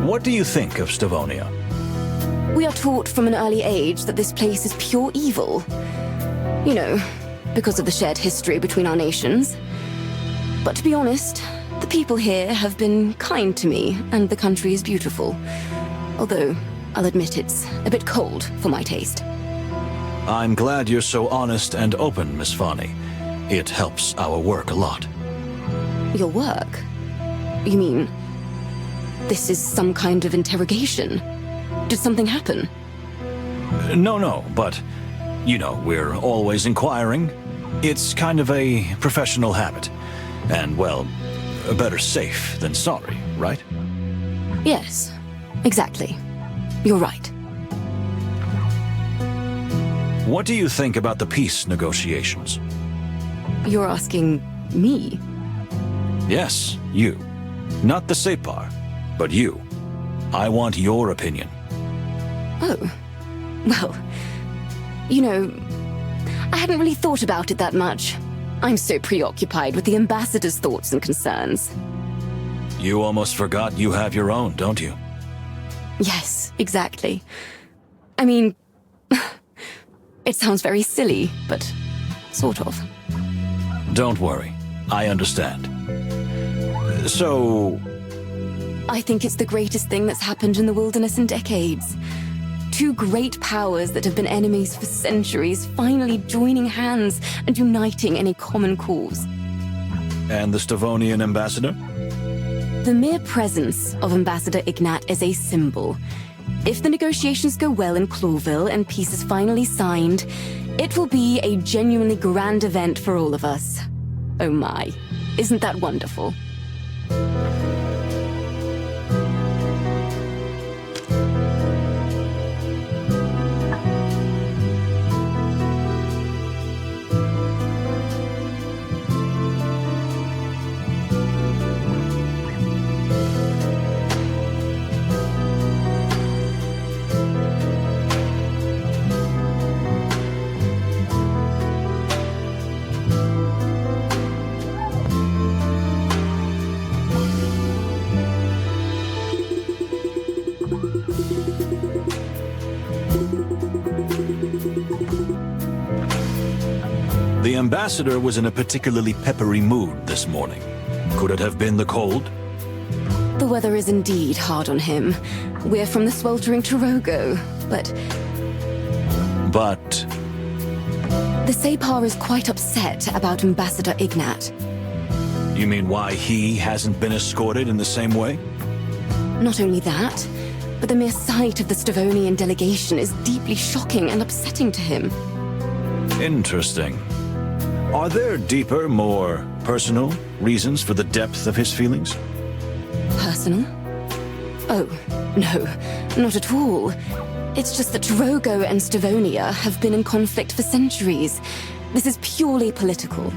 What do you think of Stavonia? We are taught from an early age that this place is pure evil. You know, because of the shared history between our nations. But to be honest, the people here have been kind to me, and the country is beautiful. Although, I'll admit it's a bit cold for my taste. I'm glad you're so honest and open, Miss Fani. It helps our work a lot. Your work? You mean, this is some kind of interrogation? Did something happen? No, but, you know, we're always inquiring. It's kind of a professional habit. And, well, better safe than sorry, right? Yes, exactly. You're right. What do you think about the peace negotiations? You're asking me? Yes, you. Not the Separ, but you. I want your opinion. Oh. Well, you know, I hadn't really thought about it that much. I'm so preoccupied with the ambassador's thoughts and concerns. You almost forgot you have your own, don't you? Yes, exactly. I mean, it sounds very silly, but sort of. Don't worry. I understand. So... I think it's the greatest thing that's happened in the wilderness in decades. Two great powers that have been enemies for centuries finally joining hands and uniting in a common cause. And the Stavonian ambassador? The mere presence of Ambassador Ignat is a symbol. If the negotiations go well in Clawville and peace is finally signed, it will be a genuinely grand event for all of us. Oh my, isn't that wonderful? The ambassador was in a particularly peppery mood this morning. Could it have been the cold? The weather is indeed hard on him. We're from the sweltering Torogo, but But... the Separ is quite upset about Ambassador Ignat. You mean why he hasn't been escorted in the same way? Not only that, but the mere sight of the Stavonian delegation is deeply shocking and upsetting to him. Interesting. Are there deeper, more personal reasons for the depth of his feelings? Personal? Oh, no, not at all. It's just that Torogo and Stavonia have been in conflict for centuries. This is purely political.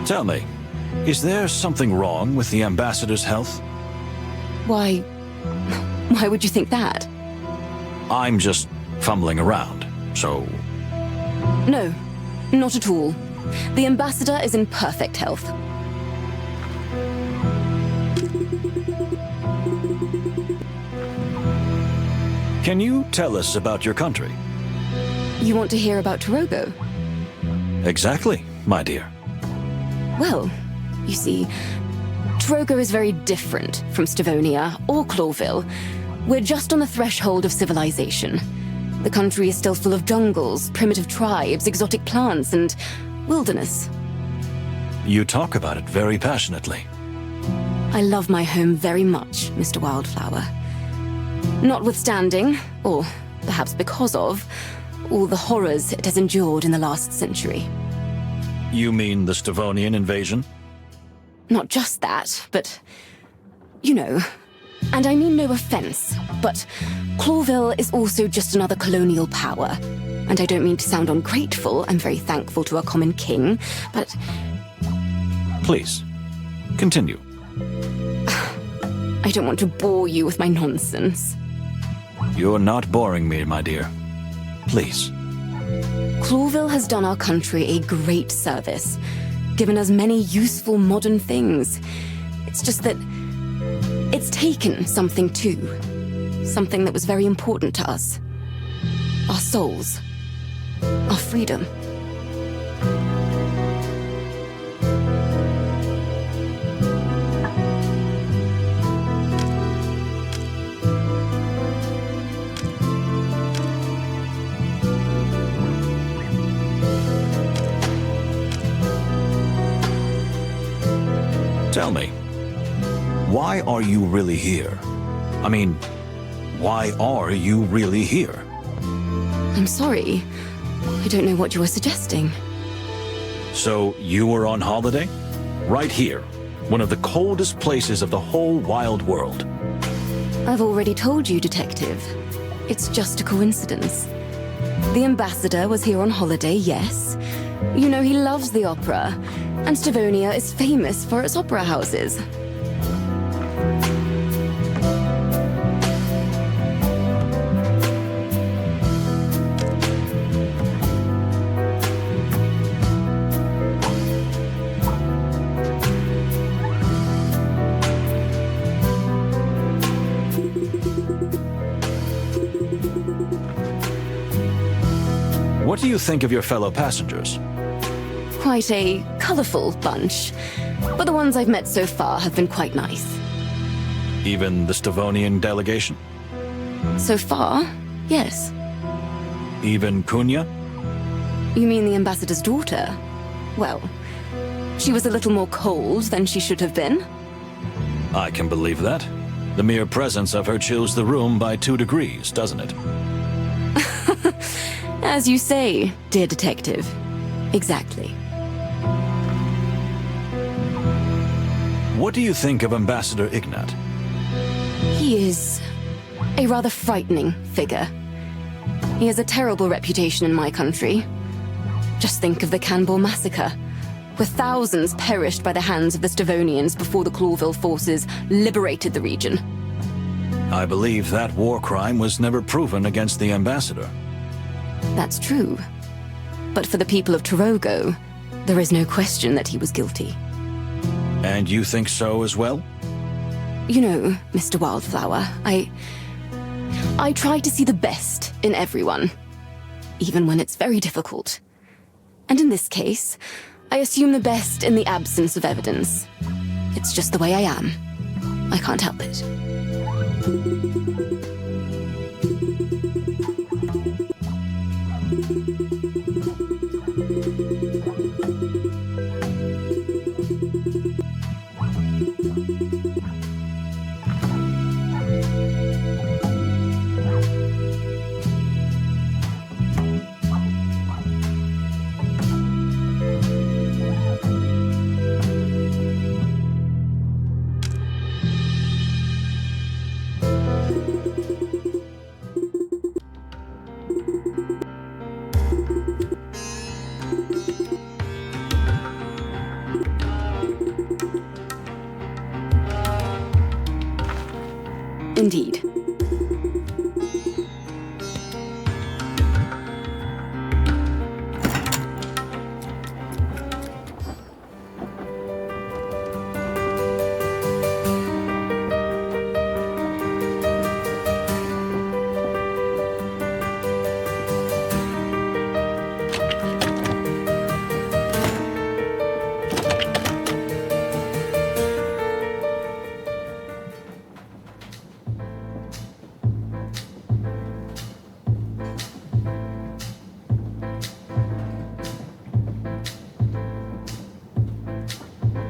Tell me, is there something wrong with the ambassador's health? Why would you think that? I'm just fumbling around, so... No, not at all. The ambassador is in perfect health. Can you tell us about your country? You want to hear about Torogo? Exactly, my dear. Well, you see, Torogo is very different from Stavonia or Clawville. We're just on the threshold of civilization. The country is still full of jungles, primitive tribes, exotic plants, and wilderness. You talk about it very passionately. I love my home very much, Mr. Wildflower. Notwithstanding, or perhaps because of, all the horrors it has endured in the last century. You mean the Stavonian invasion? Not just that, but, you know, and I mean no offense, but Clawville is also just another colonial power. And I don't mean to sound ungrateful, I'm very thankful to our common king, but... Please, continue. I don't want to bore you with my nonsense. You're not boring me, my dear. Please. Clawville has done our country a great service, given us many useful modern things. It's just that it's taken something too. Something that was very important to us. Our souls. Our freedom. Tell me, why are you really here? I mean, why are you really here? I'm sorry. I don't know what you were suggesting. So you were on holiday? Right here, one of the coldest places of the whole wild world. I've already told you, Detective. It's just a coincidence. The ambassador was here on holiday, yes. You know he loves the opera, and Stavonia is famous for its opera houses. What do you think of your fellow passengers? Quite a colorful bunch, but the ones I've met so far have been quite nice. Even the Stavonian delegation? So far, yes. Even Cunha? You mean the ambassador's daughter? Well, she was a little more cold than she should have been. I can believe that. The mere presence of her chills the room by 2 degrees, doesn't it? As you say, dear detective. Exactly. What do you think of Ambassador Ignat? He is a rather frightening figure. He has a terrible reputation in my country. Just think of the Canberra massacre, where thousands perished by the hands of the Stavonians before the Clawville forces liberated the region. I believe that war crime was never proven against the ambassador. That's true. But for the people of Torogo, there is no question that he was guilty. And you think so as well? You know, Mr. Wildflower, I try to see the best in everyone, even when it's very difficult. And in this case, I assume the best in the absence of evidence. It's just the way I am. I can't help it. Indeed.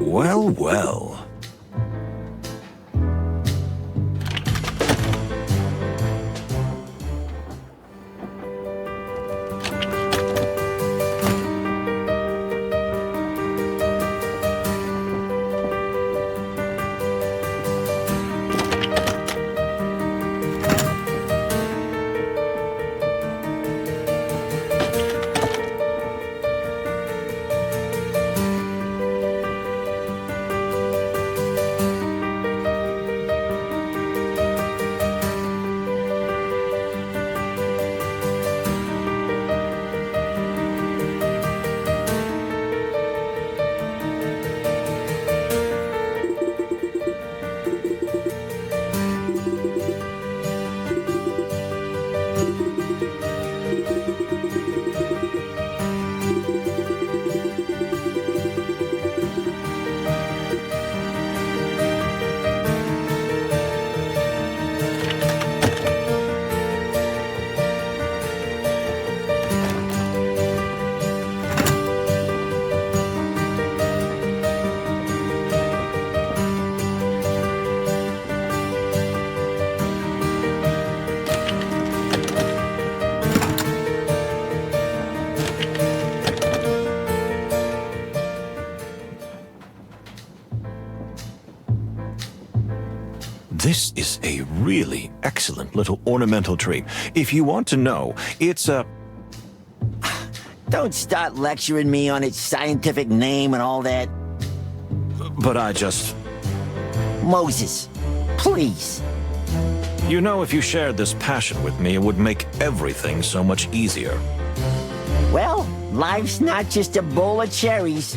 Well, well. This is a really excellent little ornamental tree. If you want to know, it's Don't start lecturing me on its scientific name and all that. But I just... Moses, please. You know, if you shared this passion with me, it would make everything so much easier. Well, life's not just a bowl of cherries.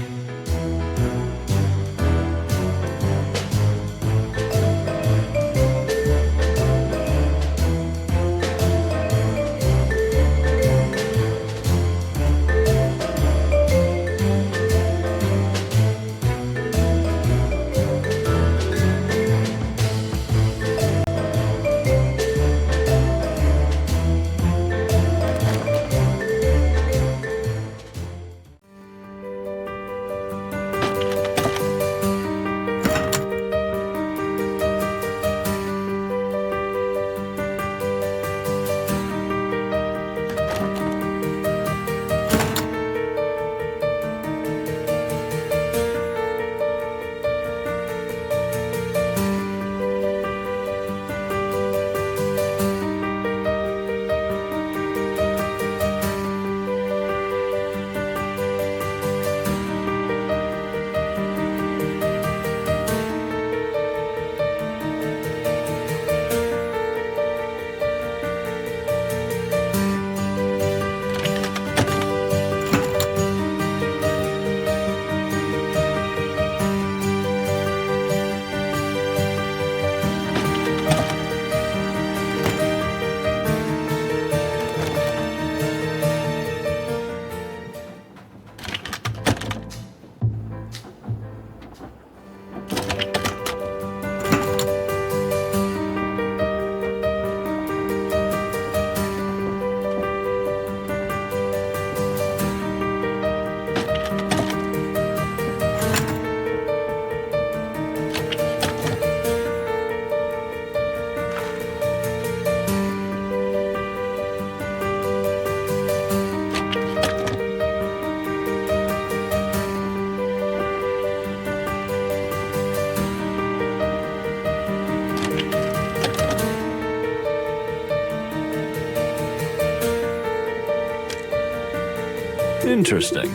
Interesting.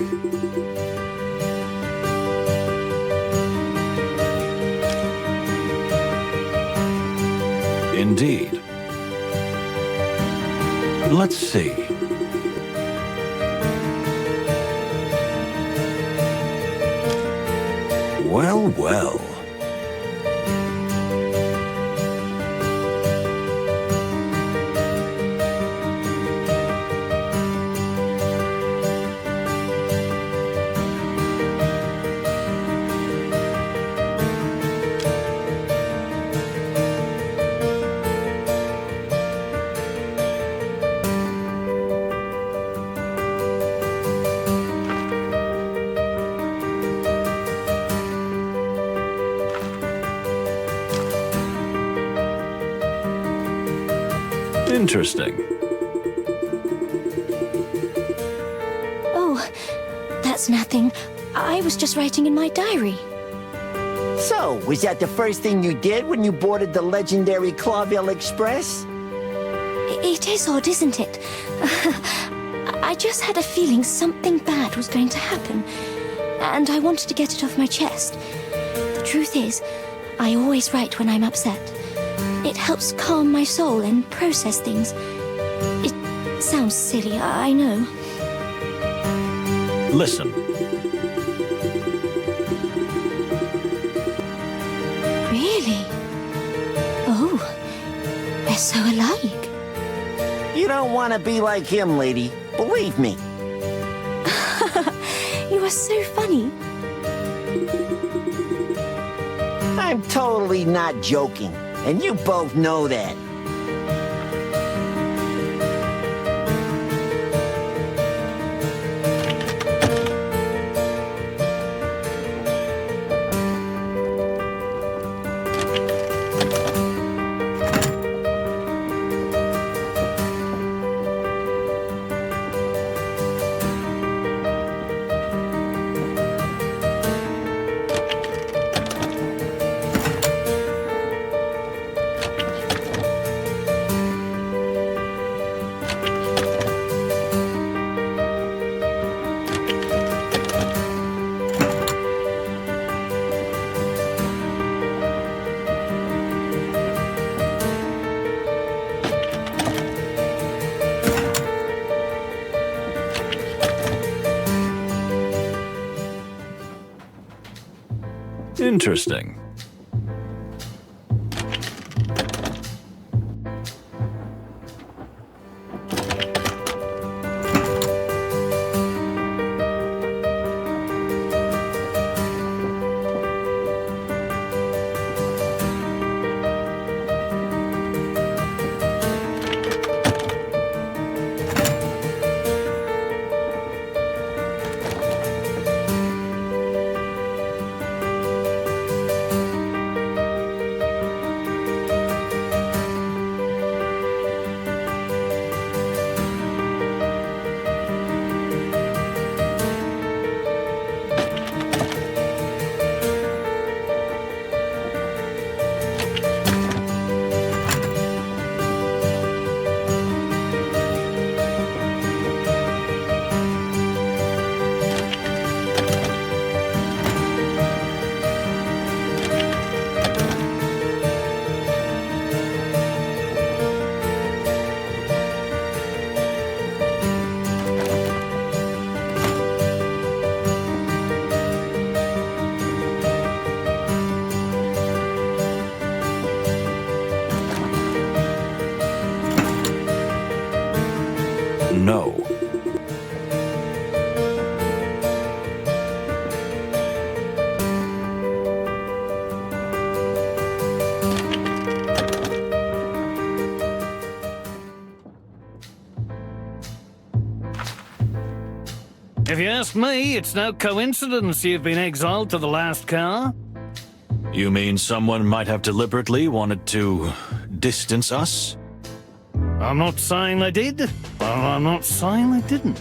Indeed. Let's see. Well, well. Interesting. Oh, that's nothing. I was just writing in my diary. So, was that the first thing you did when you boarded the legendary Clawville Express? It is odd, isn't it? I just had a feeling something bad was going to happen, and I wanted to get it off my chest. The truth is, I always write when I'm upset. It helps calm my soul and process things. It sounds silly, I know. Listen. Really? Oh, they're so alike. You don't want to be like him, lady. Believe me. You are so funny. I'm totally not joking, and you both know that. Interesting. No. If you ask me, it's no coincidence you've been exiled to the last car. You mean someone might have deliberately wanted to distance us? I'm not saying they did, but I'm not saying they didn't.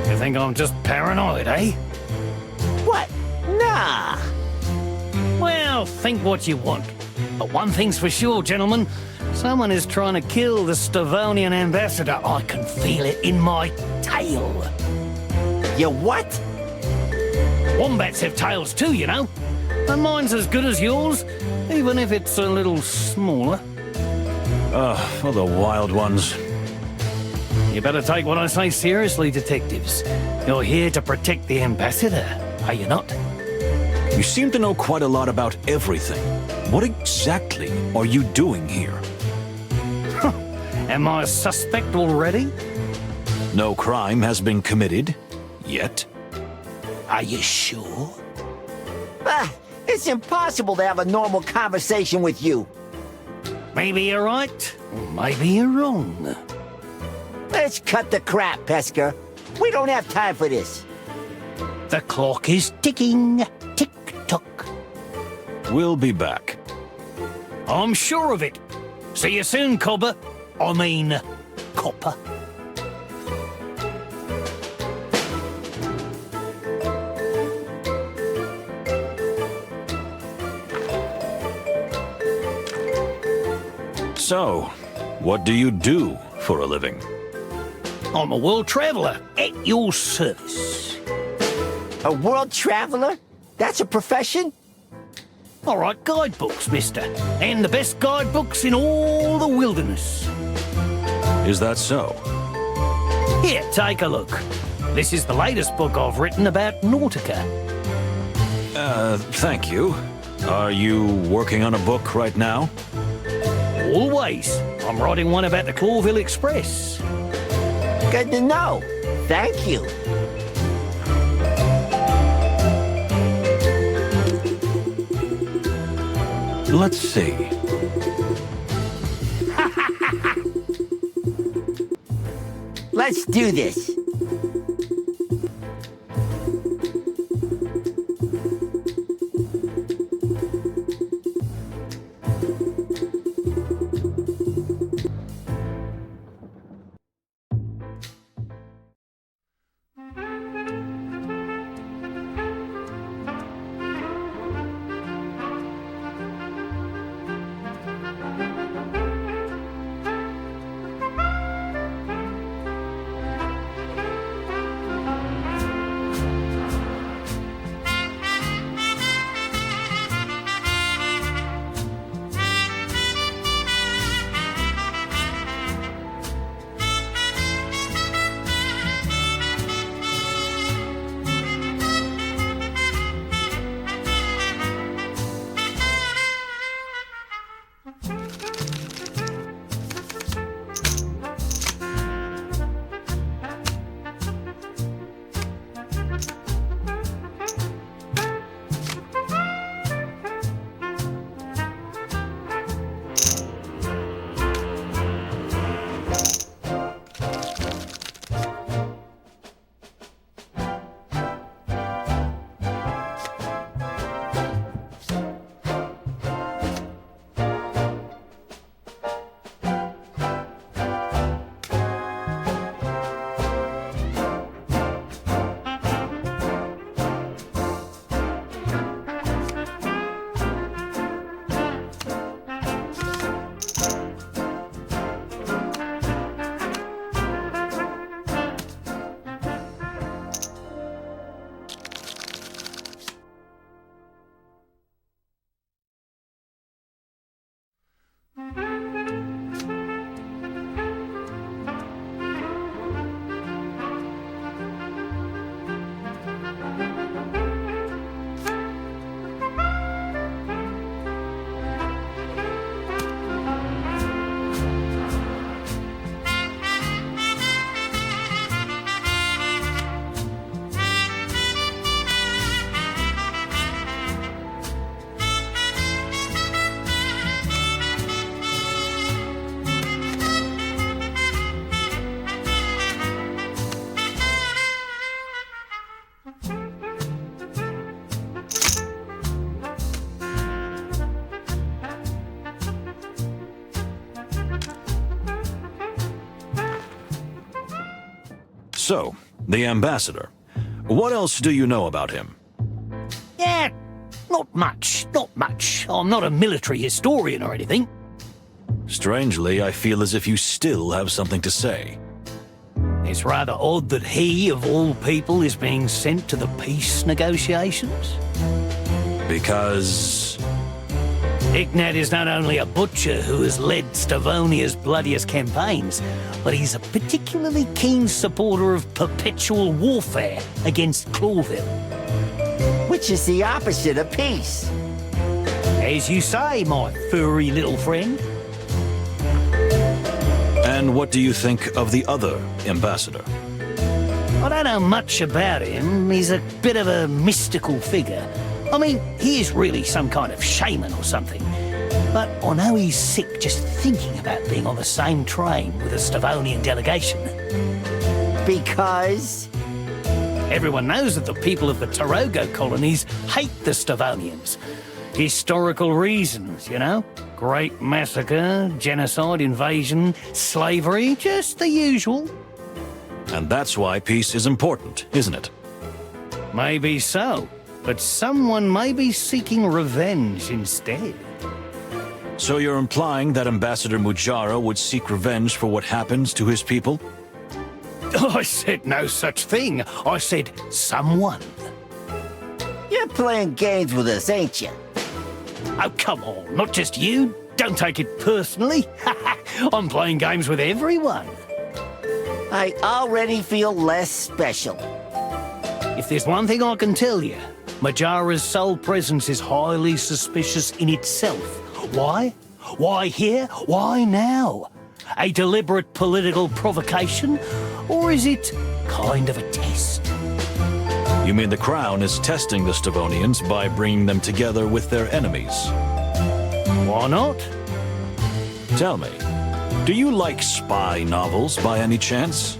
You think I'm just paranoid, eh? What? Nah. Well, think what you want. But one thing's for sure, gentlemen. Someone is trying to kill the Stavonian ambassador. I can feel it in my tail. You what? Wombats have tails too, you know. And mine's as good as yours, even if it's a little smaller. For the wild ones. You better take what I say seriously, detectives. You're here to protect the ambassador, are you not? You seem to know quite a lot about everything. What exactly are you doing here? Am I a suspect already? No crime has been committed. Yet. Are you sure? It's impossible to have a normal conversation with you. Maybe you're right, or maybe you're wrong. Let's cut the crap, Pesker. We don't have time for this. The clock is ticking. Tick-tock. We'll be back. I'm sure of it. See you soon, Copper. I mean, Copper. So, what do you do for a living? I'm a world traveler at your service. A world traveler? That's a profession? All right, guidebooks, mister. And the best guidebooks in all the wilderness. Is that so? Here, take a look. This is the latest book I've written about Nautica. Thank you. Are you working on a book right now? Always. I'm writing one about the Clawville Express. Good to know. Thank you. Let's see. Let's do this. So, the ambassador. What else do you know about him? Yeah, not much, not much. I'm not a military historian or anything. Strangely, I feel as if you still have something to say. It's rather odd that he, of all people, is being sent to the peace negotiations. Because... Ignat is not only a butcher who has led Stavonia's bloodiest campaigns, but he's a particularly keen supporter of perpetual warfare against Clawville. Which is the opposite of peace. As you say, my furry little friend. And what do you think of the other ambassador? I don't know much about him. He's a bit of a mystical figure. I mean, he is really some kind of shaman or something. But I know he's sick just thinking about being on the same train with a Stavonian delegation. Because? Everyone knows that the people of the Interrogate colonies hate the Stavonians. Historical reasons, you know? Great massacre, genocide, invasion, slavery, just the usual. And that's why peace is important, isn't it? Maybe so. But someone may be seeking revenge instead. So you're implying that Ambassador Mujara would seek revenge for what happens to his people? I said no such thing. I said someone. You're playing games with us, ain't you? Oh, come on. Not just you. Don't take it personally. I'm playing games with everyone. I already feel less special. If there's one thing I can tell you, Mujara's sole presence is highly suspicious in itself. Why? Why here? Why now? A deliberate political provocation? Or is it kind of a test? You mean the Crown is testing the Stavonians by bringing them together with their enemies? Why not? Tell me, do you like spy novels by any chance?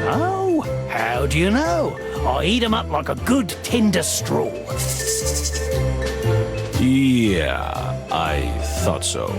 Oh, how do you know? I eat 'em up like a good tender straw. Yeah, I thought so.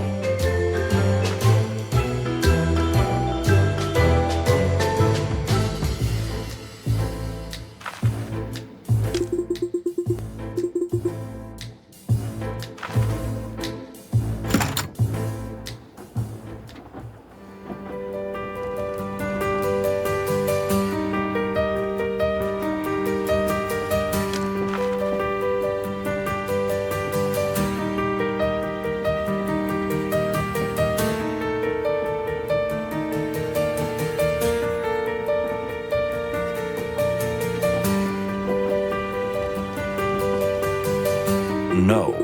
No.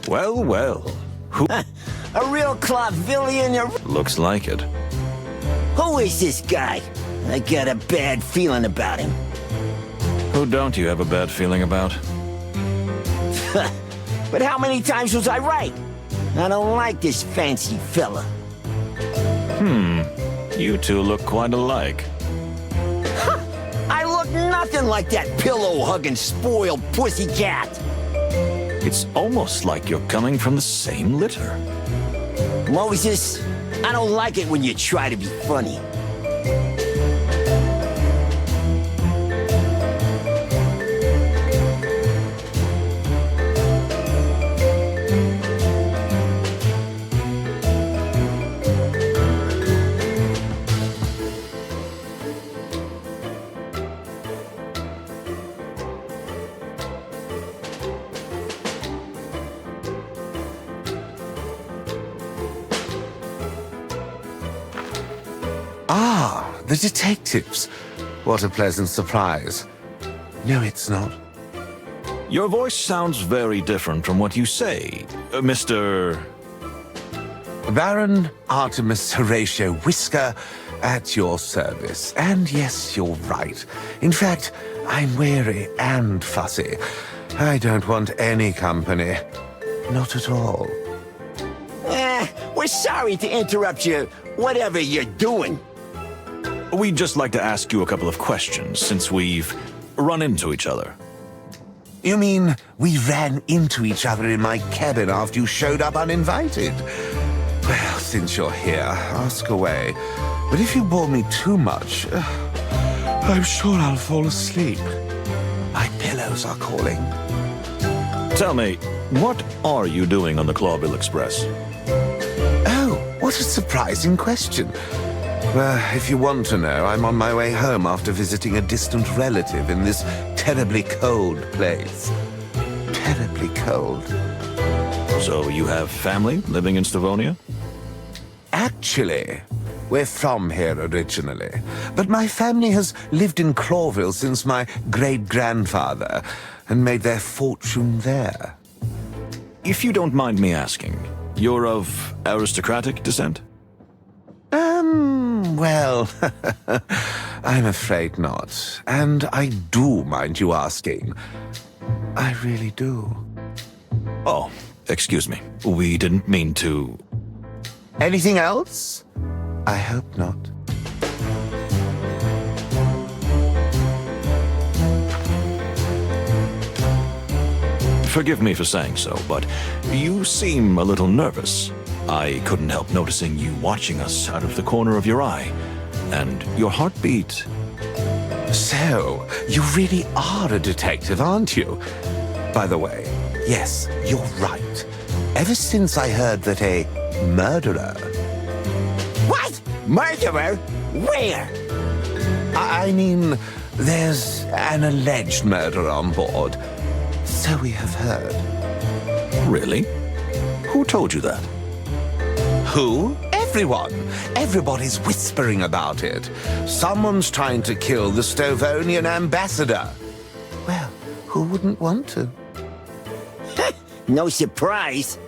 Well, well. Who... A real Clawvillian. Looks like it. Who is this guy? I got a bad feeling about him. Who don't you have a bad feeling about? But how many times was I right? I don't like this fancy fella. You two look quite alike. I look nothing like that pillow-hugging, spoiled pussycat. It's almost like you're coming from the same litter. Moses, I don't like it when you try to be funny. Ah, the detectives. What a pleasant surprise. No, it's not. Your voice sounds very different from what you say, Mr. Baron Artemis Horatio Whisker at your service. And yes, you're right. In fact, I'm wary and fussy. I don't want any company. Not at all. We're sorry to interrupt you, whatever you're doing. We'd just like to ask you a couple of questions since we've run into each other. You mean we ran into each other in my cabin after you showed up uninvited? Well, since you're here, ask away. But if you bore me too much, I'm sure I'll fall asleep. My pillows are calling. Tell me, what are you doing on the Clawville Express? Oh, what a surprising question. Well, if you want to know, I'm on my way home after visiting a distant relative in this terribly cold place. Terribly cold. So you have family living in Stavonia? Actually, we're from here originally, but my family has lived in Clawville since my great-grandfather and made their fortune there. If you don't mind me asking, you're of aristocratic descent? Well, I'm afraid not. And I do mind you asking. I really do. Oh, excuse me. We didn't mean to... Anything else? I hope not. Forgive me for saying so, but you seem a little nervous. I couldn't help noticing you watching us out of the corner of your eye, and your heartbeat. So, you really are a detective, aren't you? By the way, yes, you're right. Ever since I heard that a murderer... What? Murderer? Where? I mean, there's an alleged murderer on board. So we have heard. Really? Who told you that? Who? Everyone. Everybody's whispering about it. Someone's trying to kill the Stovonian ambassador. Well, who wouldn't want to? No surprise.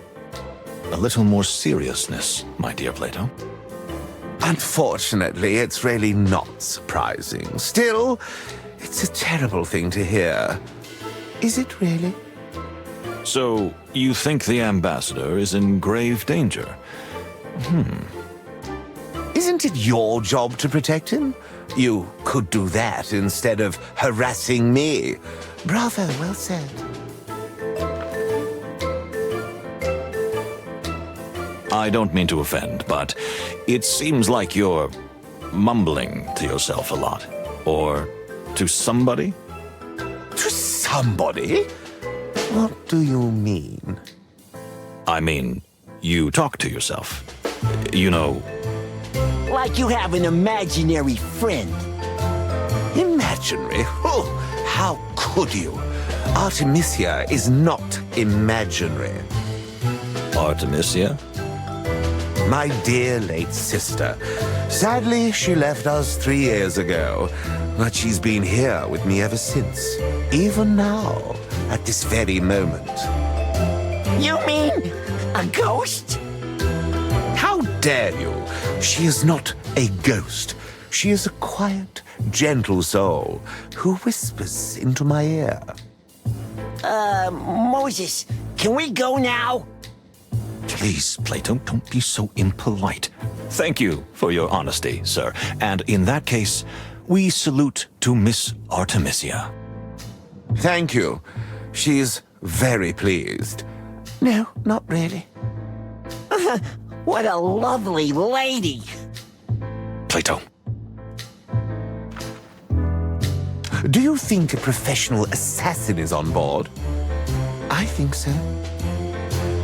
A little more seriousness, my dear Plato. Unfortunately, it's really not surprising. Still, it's a terrible thing to hear. Is it really? So, you think the ambassador is in grave danger? Isn't it your job to protect him? You could do that instead of harassing me. Bravo, well said. I don't mean to offend, but it seems like you're mumbling to yourself a lot. Or to somebody? To somebody? What do you mean? I mean, you talk to yourself. You know... Like you have an imaginary friend. Imaginary? Oh, how could you? Artemisia is not imaginary. Artemisia? My dear late sister. Sadly, she left us 3 years ago, but she's been here with me ever since. Even now, at this very moment. You mean a ghost? How dare you? She is not a ghost. She is a quiet, gentle soul who whispers into my ear. Moses, can we go now? Please, Plato, don't be so impolite. Thank you for your honesty, sir. And in that case, we salute to Miss Artemisia. Thank you. She's very pleased. No, not really. What a lovely lady. Plato. Do you think a professional assassin is on board? I think so.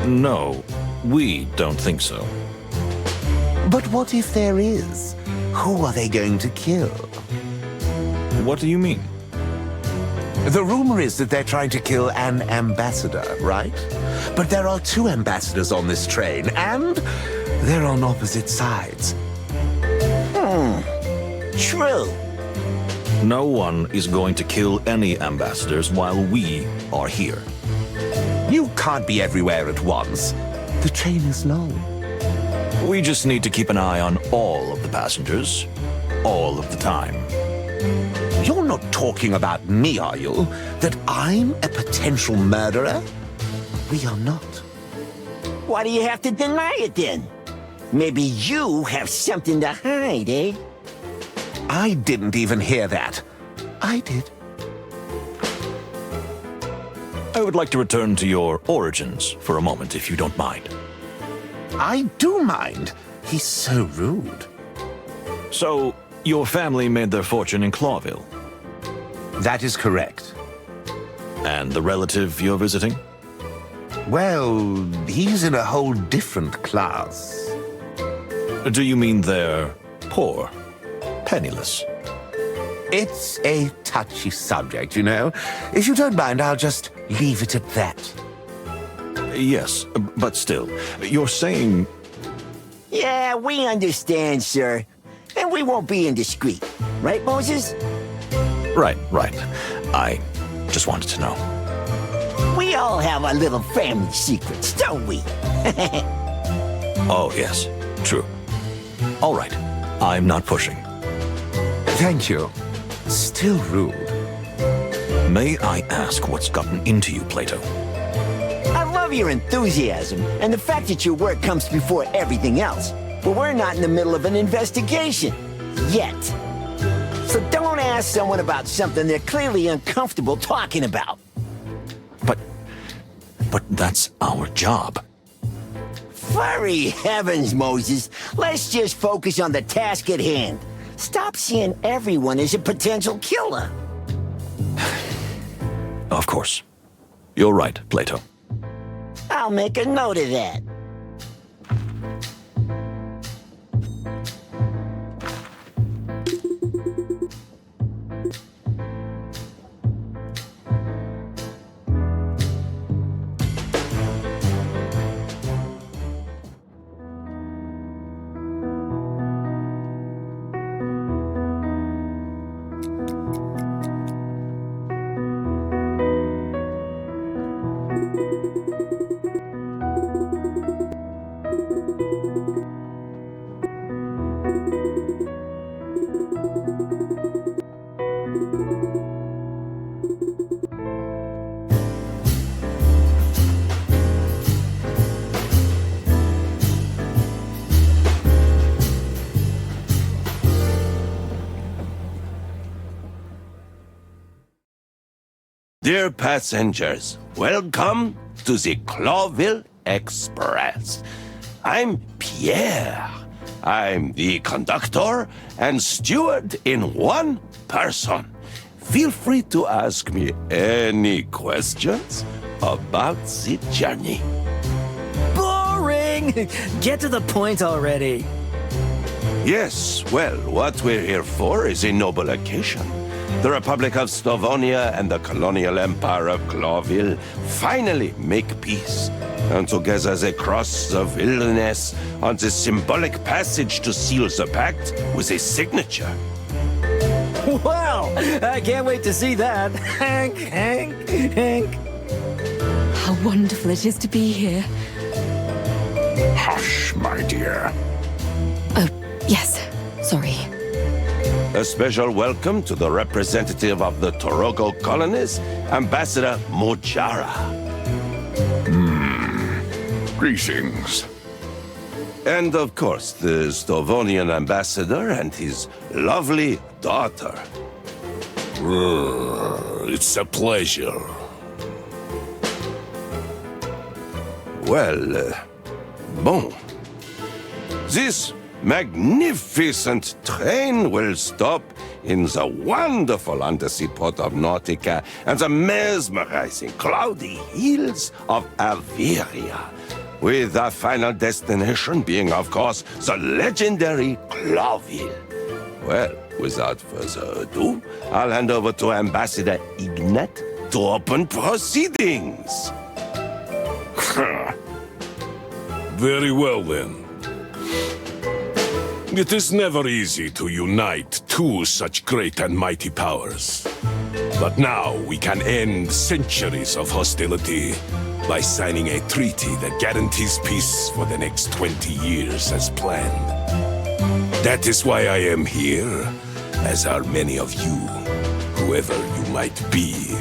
No, we don't think so. But what if there is? Who are they going to kill? What do you mean? The rumor is that they're trying to kill an ambassador, right? But there are 2 ambassadors on this train, and they're on opposite sides. True. No one is going to kill any ambassadors while we are here. You can't be everywhere at once. The train is long. We just need to keep an eye on all of the passengers, all of the time. You're not talking about me, are you? That I'm a potential murderer? We are not. Why do you have to deny it then? Maybe you have something to hide, eh? I didn't even hear that. I did. I would like to return to your origins for a moment, if you don't mind. I do mind. He's so rude. So, your family made their fortune in Clawville, That is correct. and the relative you're visiting? Well, he's in a whole different class. Do you mean they're poor, penniless? It's a touchy subject, you know. If you don't mind, I'll just leave it at that. Yes, but still, you're saying... Yeah, we understand, sir. And we won't be indiscreet. Right, Moses? Right. I just wanted to know. We all have our little family secrets, don't we? Oh, yes, true. All right, I'm not pushing. Thank you. Still rude. May I ask what's gotten into you, Plato? I love your enthusiasm and the fact that your work comes before everything else. But we're not in the middle of an investigation. Yet. So don't ask someone about something they're clearly uncomfortable talking about. But that's our job. Furry heavens, Moses. Let's just focus on the task at hand. Stop seeing everyone as a potential killer. Of course. You're right, Plato. I'll make a note of that. Dear passengers, welcome to the Clawville Express. I'm Pierre. I'm the conductor and steward in one person. Feel free to ask me any questions about the journey. Boring! Get to the point already. Yes, well, what we're here for is a noble occasion. The Republic of Stavonia and the colonial empire of Clawville finally make peace. And together they cross the wilderness on the symbolic passage to seal the pact with a signature. Wow! I can't wait to see that. Hank. How wonderful it is to be here. Hush, my dear. Oh, yes. Sorry. A special welcome to the representative of the Torogo colonies, Ambassador Mojara. Greetings. And of course, the Stovonian ambassador and his lovely daughter. It's a pleasure. Well, bon. This magnificent train will stop in the wonderful undersea port of Nautica and the mesmerizing cloudy hills of Averia, with our final destination being, of course, the legendary Clawville. Well, without further ado, I'll hand over to Ambassador Ignat to open proceedings. Very well, then. It is never easy to unite two such great and mighty powers. But now we can end centuries of hostility by signing a treaty that guarantees peace for the next 20 years as planned. That is why I am here, as are many of you, whoever you might be.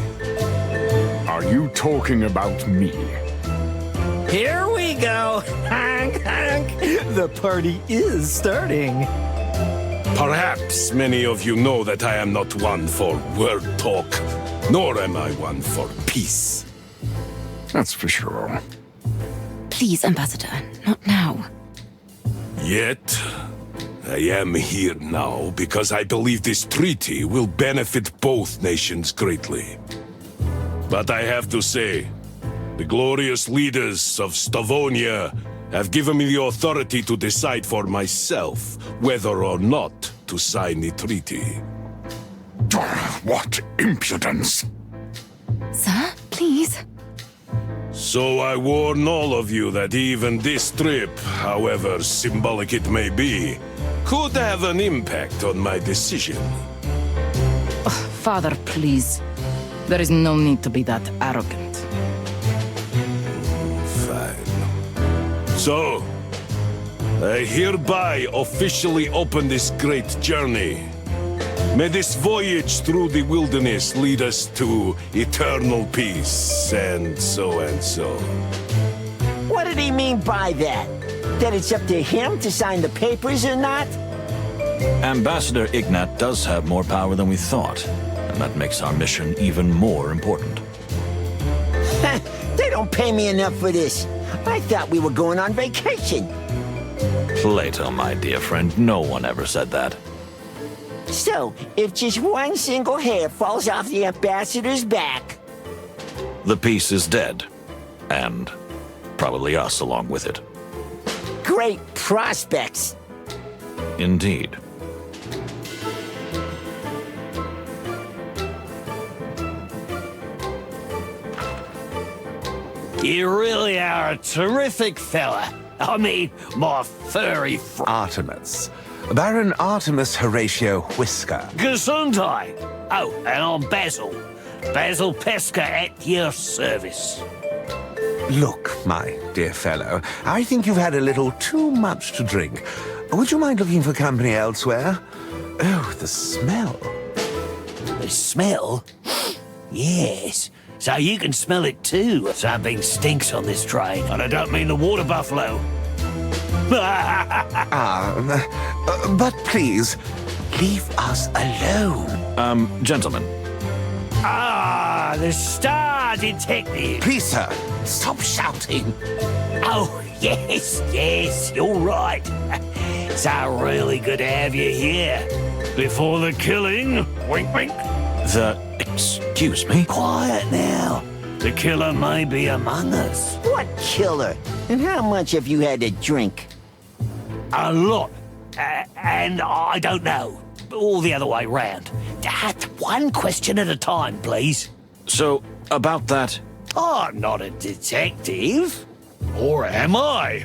Are you talking about me? Here we go. Hank, Hank. The party is starting. Perhaps many of you know that I am not one for word talk, nor am I one for peace. That's for sure. Please, Ambassador, not now. Yet, I am here now because I believe this treaty will benefit both nations greatly. But I have to say, the glorious leaders of Stavonia have given me the authority to decide for myself whether or not to sign the treaty. What impudence! Sir, please. So I warn all of you that even this trip, however symbolic it may be, could have an impact on my decision. Father, please. There is no need to be that arrogant. Fine. So, I hereby officially open this great journey. May this voyage through the wilderness lead us to eternal peace, and so and so. What did he mean by that? That it's up to him to sign the papers or not? Ambassador Ignat does have more power than we thought, and that makes our mission even more important. They don't pay me enough for this. I thought we were going on vacation. Plato, my dear friend, no one ever said that. So, if just one single hair falls off the ambassador's back... The peace is dead, and probably us along with it. Great prospects. Indeed. You really are a terrific fella. I mean, my furry Artemis. Baron Artemis Horatio Whisker. Gesundheit. Oh, and I'm Basil. Basil Pesca at your service. Look, my dear fellow, I think you've had a little too much to drink. Would you mind looking for company elsewhere? Oh, the smell. The smell? Yes. So you can smell it too. Something stinks on this train, and I don't mean the water buffalo. But please, leave us alone. Gentlemen. Ah, the Star Detective. Please, sir, stop shouting. Oh, yes, you're right. It's really good to have you here. Before the killing, wink, wink. Excuse me? Quiet now. The killer may be among us. What killer? And how much have you had to drink? A lot. And I don't know. All the other way round. One question at a time, please. So, about that... I'm not a detective. Or am I?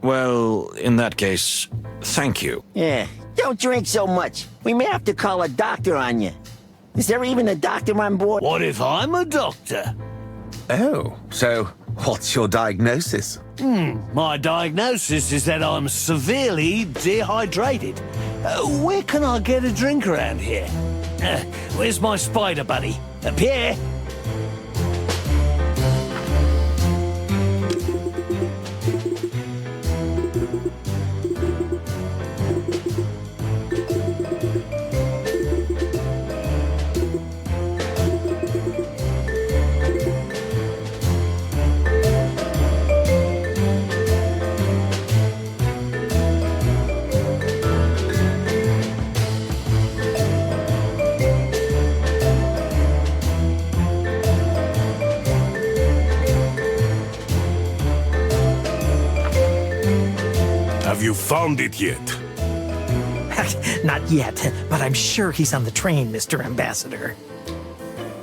Well, in that case, thank you. Yeah, don't drink so much. We may have to call a doctor on you. Is there even a doctor on board? What if I'm a doctor? Oh, so what's your diagnosis? My diagnosis is that I'm severely dehydrated. Where can I get a drink around here? Where's my spider buddy? Up here? Have you found it yet? Not yet, but I'm sure he's on the train, Mr. Ambassador.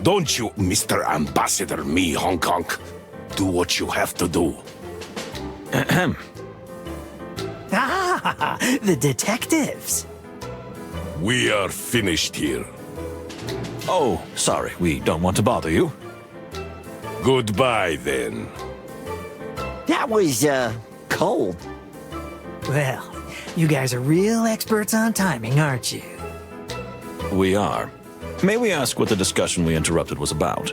Don't you, Mr. Ambassador, me, Hong Kong. Do what you have to do. Ah, the detectives. We are finished here. Oh, sorry, we don't want to bother you. Goodbye, then. That was, cold. Well, you guys are real experts on timing, aren't you? We are. May we ask what the discussion we interrupted was about?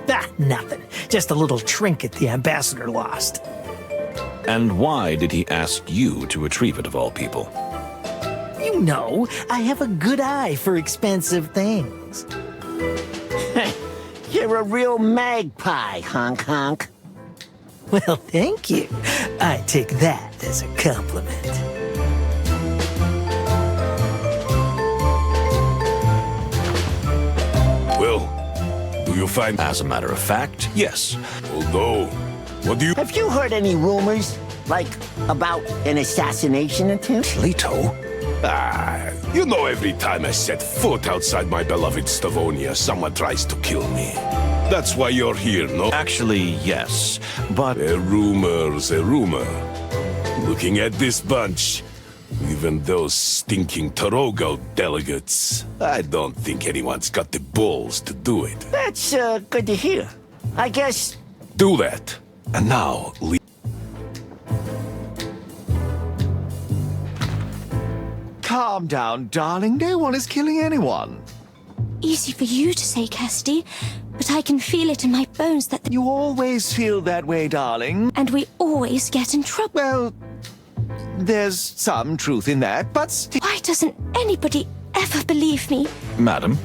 Ah, nothing. Just a little trinket the ambassador lost. And why did he ask you to retrieve it, of all people? You know, I have a good eye for expensive things. You're a real magpie, honk honk. Well, thank you. I take that as a compliment. Well, do you find... As a matter of fact, yes. Although, what do you... Have you heard any rumors, like, about an assassination attempt? Plato? You know, every time I set foot outside my beloved Stavonia, someone tries to kill me. That's why you're here, no? Actually, yes, but... A rumor's a rumor. Looking at this bunch, even those stinking Torogo delegates, I don't think anyone's got the balls to do it. That's, good to hear. I guess... Do that. And now, leave. Calm down, darling. No one is killing anyone. Easy for you to say, Cassidy, but I can feel it in my bones that You always feel that way, darling. and we always get in trouble. Well, there's some truth in that, but still... Why doesn't anybody ever believe me? Madam?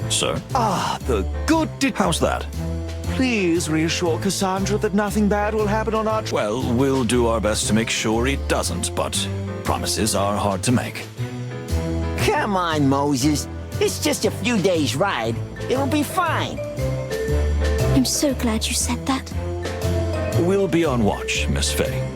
Sir? Ah, the good... How's that? Please reassure Cassandra that nothing bad will happen on our... Well, we'll do our best to make sure it doesn't, but promises are hard to make. Come on, Moses. It's just a few days' ride. It'll be fine. I'm so glad you said that. We'll be on watch, Miss Faye.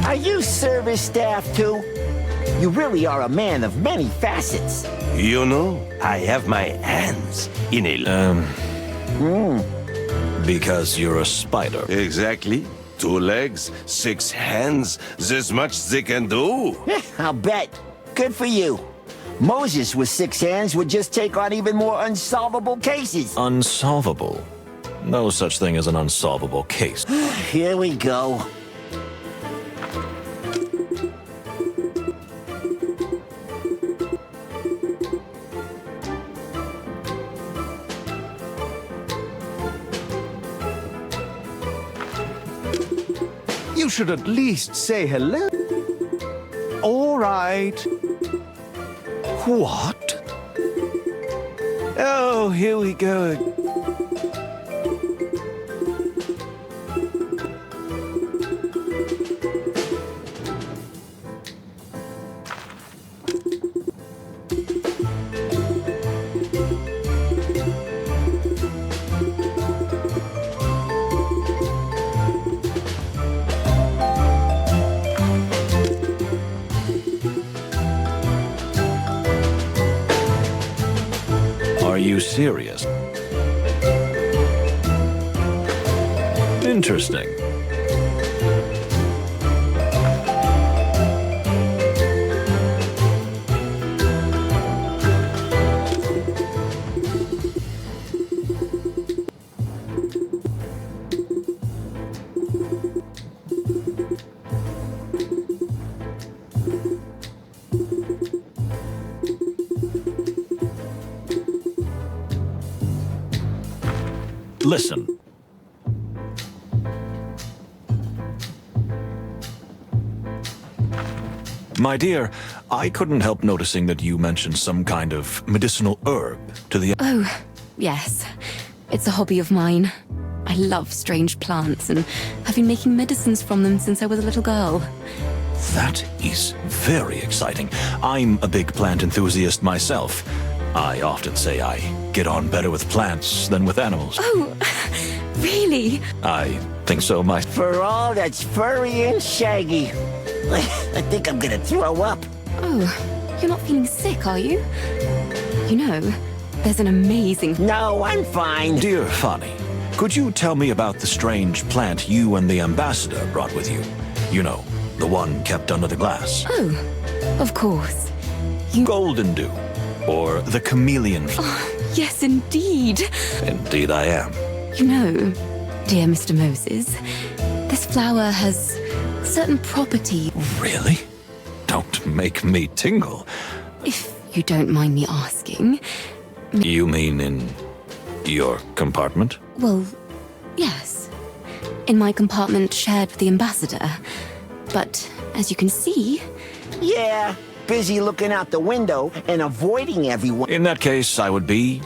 Are you service staff, too? You really are a man of many facets. You know, I have my hands in a... Because you're a spider. Exactly. 2 legs, 6 hands. There's much they can do. I'll bet. Good for you. Moses with 6 hands would just take on even more unsolvable cases. Unsolvable. No such thing as an unsolvable case. Here we go. You should at least say hello. All right. What? Oh, here we go. Are you serious? Interesting. Listen. My dear, I couldn't help noticing that you mentioned some kind of medicinal herb to the... Oh, yes. It's a hobby of mine. I love strange plants and have been making medicines from them since I was a little girl. That is very exciting. I'm a big plant enthusiast myself. I often say I get on better with plants than with animals. Oh, really? I think so, my... For all that's furry and shaggy. I think I'm gonna throw up. Oh, you're not feeling sick, are you? You know, there's an amazing... No, I'm fine. Dear Fanny, could you tell me about the strange plant you and the ambassador brought with you? You know, the one kept under the glass. Oh, of course. Golden dew, or the chameleon... Oh, yes, indeed. Indeed I am. You know, dear Mr. Moses, this flower has certain property. Really? Don't make me tingle. If you don't mind me asking. You mean in your compartment? Well, yes. In my compartment shared with the ambassador. But as you can see... Yeah, busy looking out the window and avoiding everyone. In that case, I would be...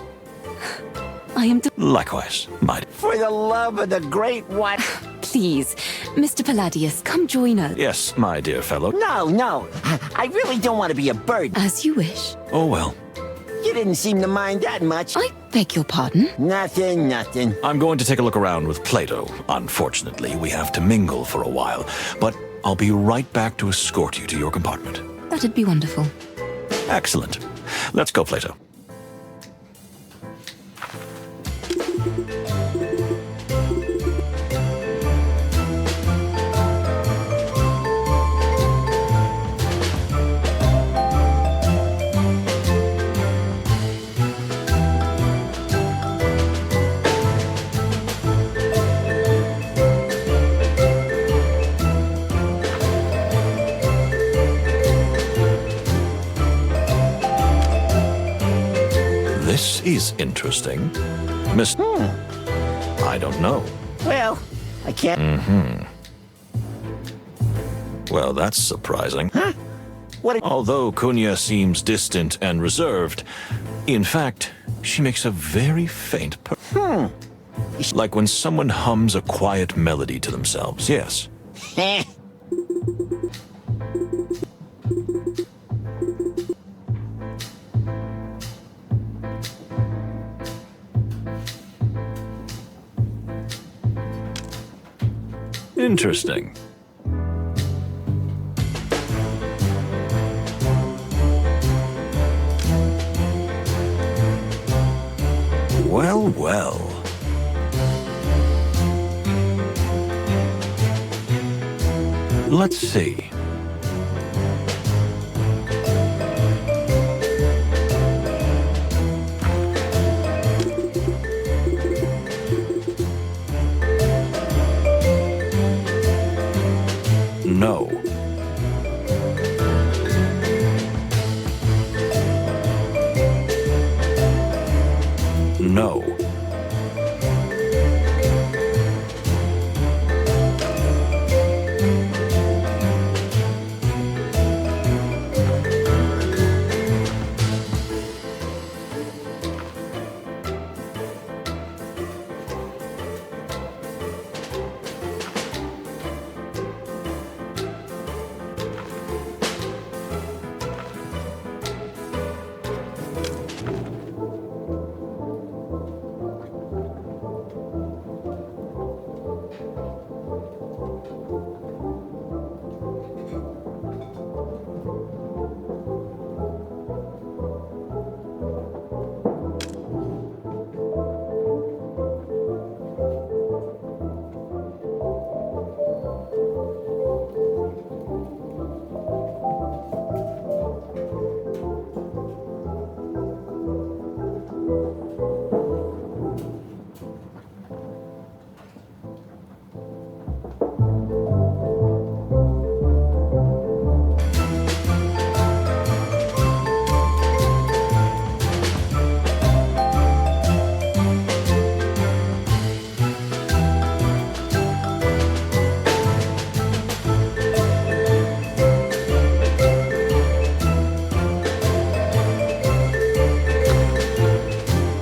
I am... Likewise, my... For the love of the great one. Please, Mr. Palladius, come join us. Yes, my dear fellow. No. I really don't want to be a bird. As you wish. Oh, well. You didn't seem to mind that much. I beg your pardon? Nothing. I'm going to take a look around with Plato. Unfortunately, we have to mingle for a while. But I'll be right back to escort you to your compartment. That'd be wonderful. Excellent. Let's go, Plato. This is interesting. Miss... I don't know. Well, I can't... Well, that's surprising. Huh? What? Although Cunha seems distant and reserved, in fact, she makes a very faint like when someone hums a quiet melody to themselves, yes. Interesting. Well. Let's see. No. No.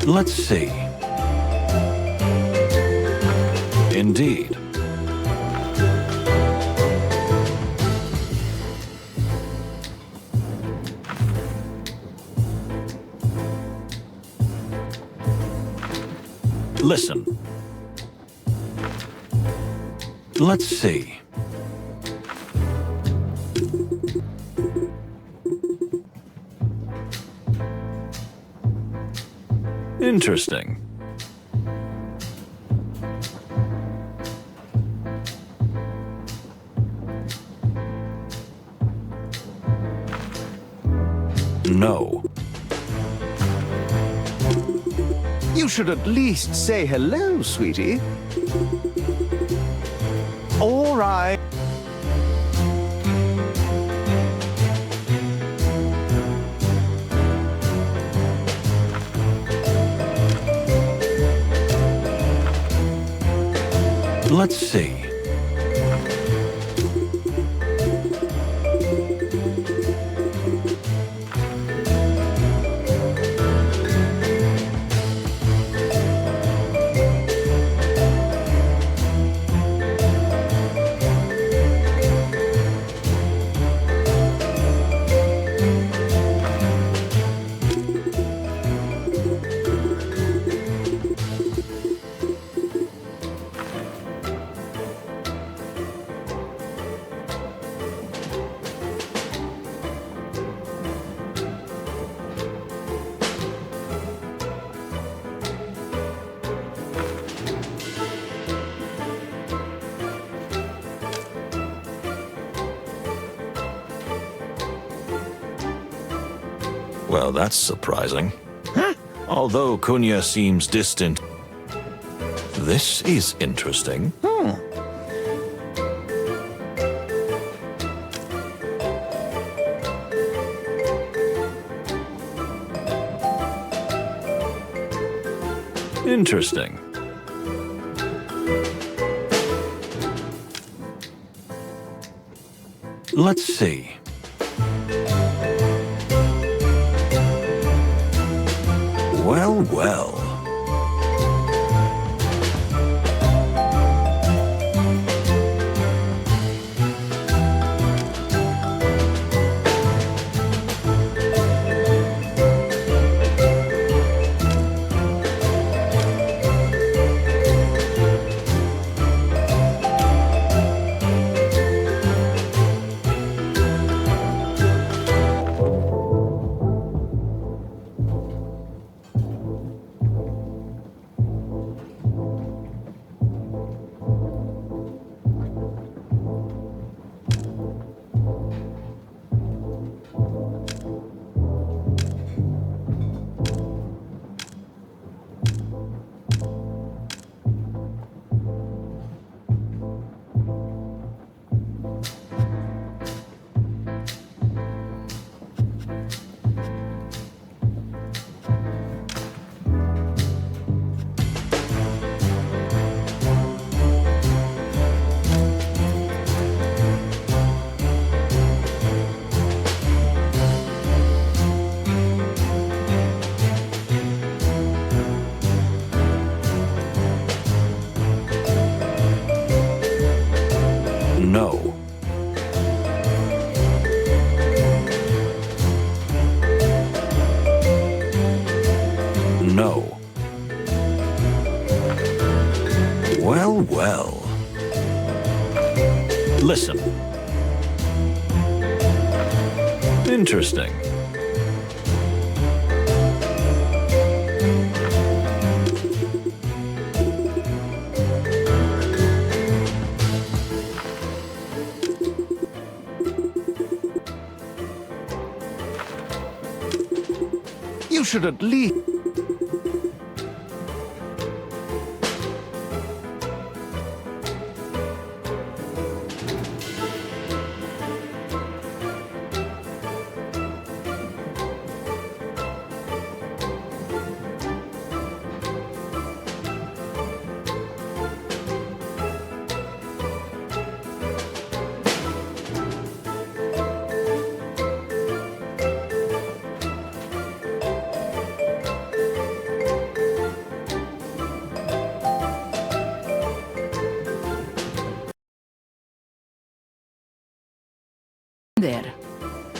Let's see. Indeed. Listen. Let's see. Interesting. No. You should at least say hello, sweetie. All right. Let's see. Well, that's surprising. Huh? Although Cunha seems distant, this is interesting. Interesting. Let's see. Well, well. No. No. Well, well. Listen. Interesting. You should at least...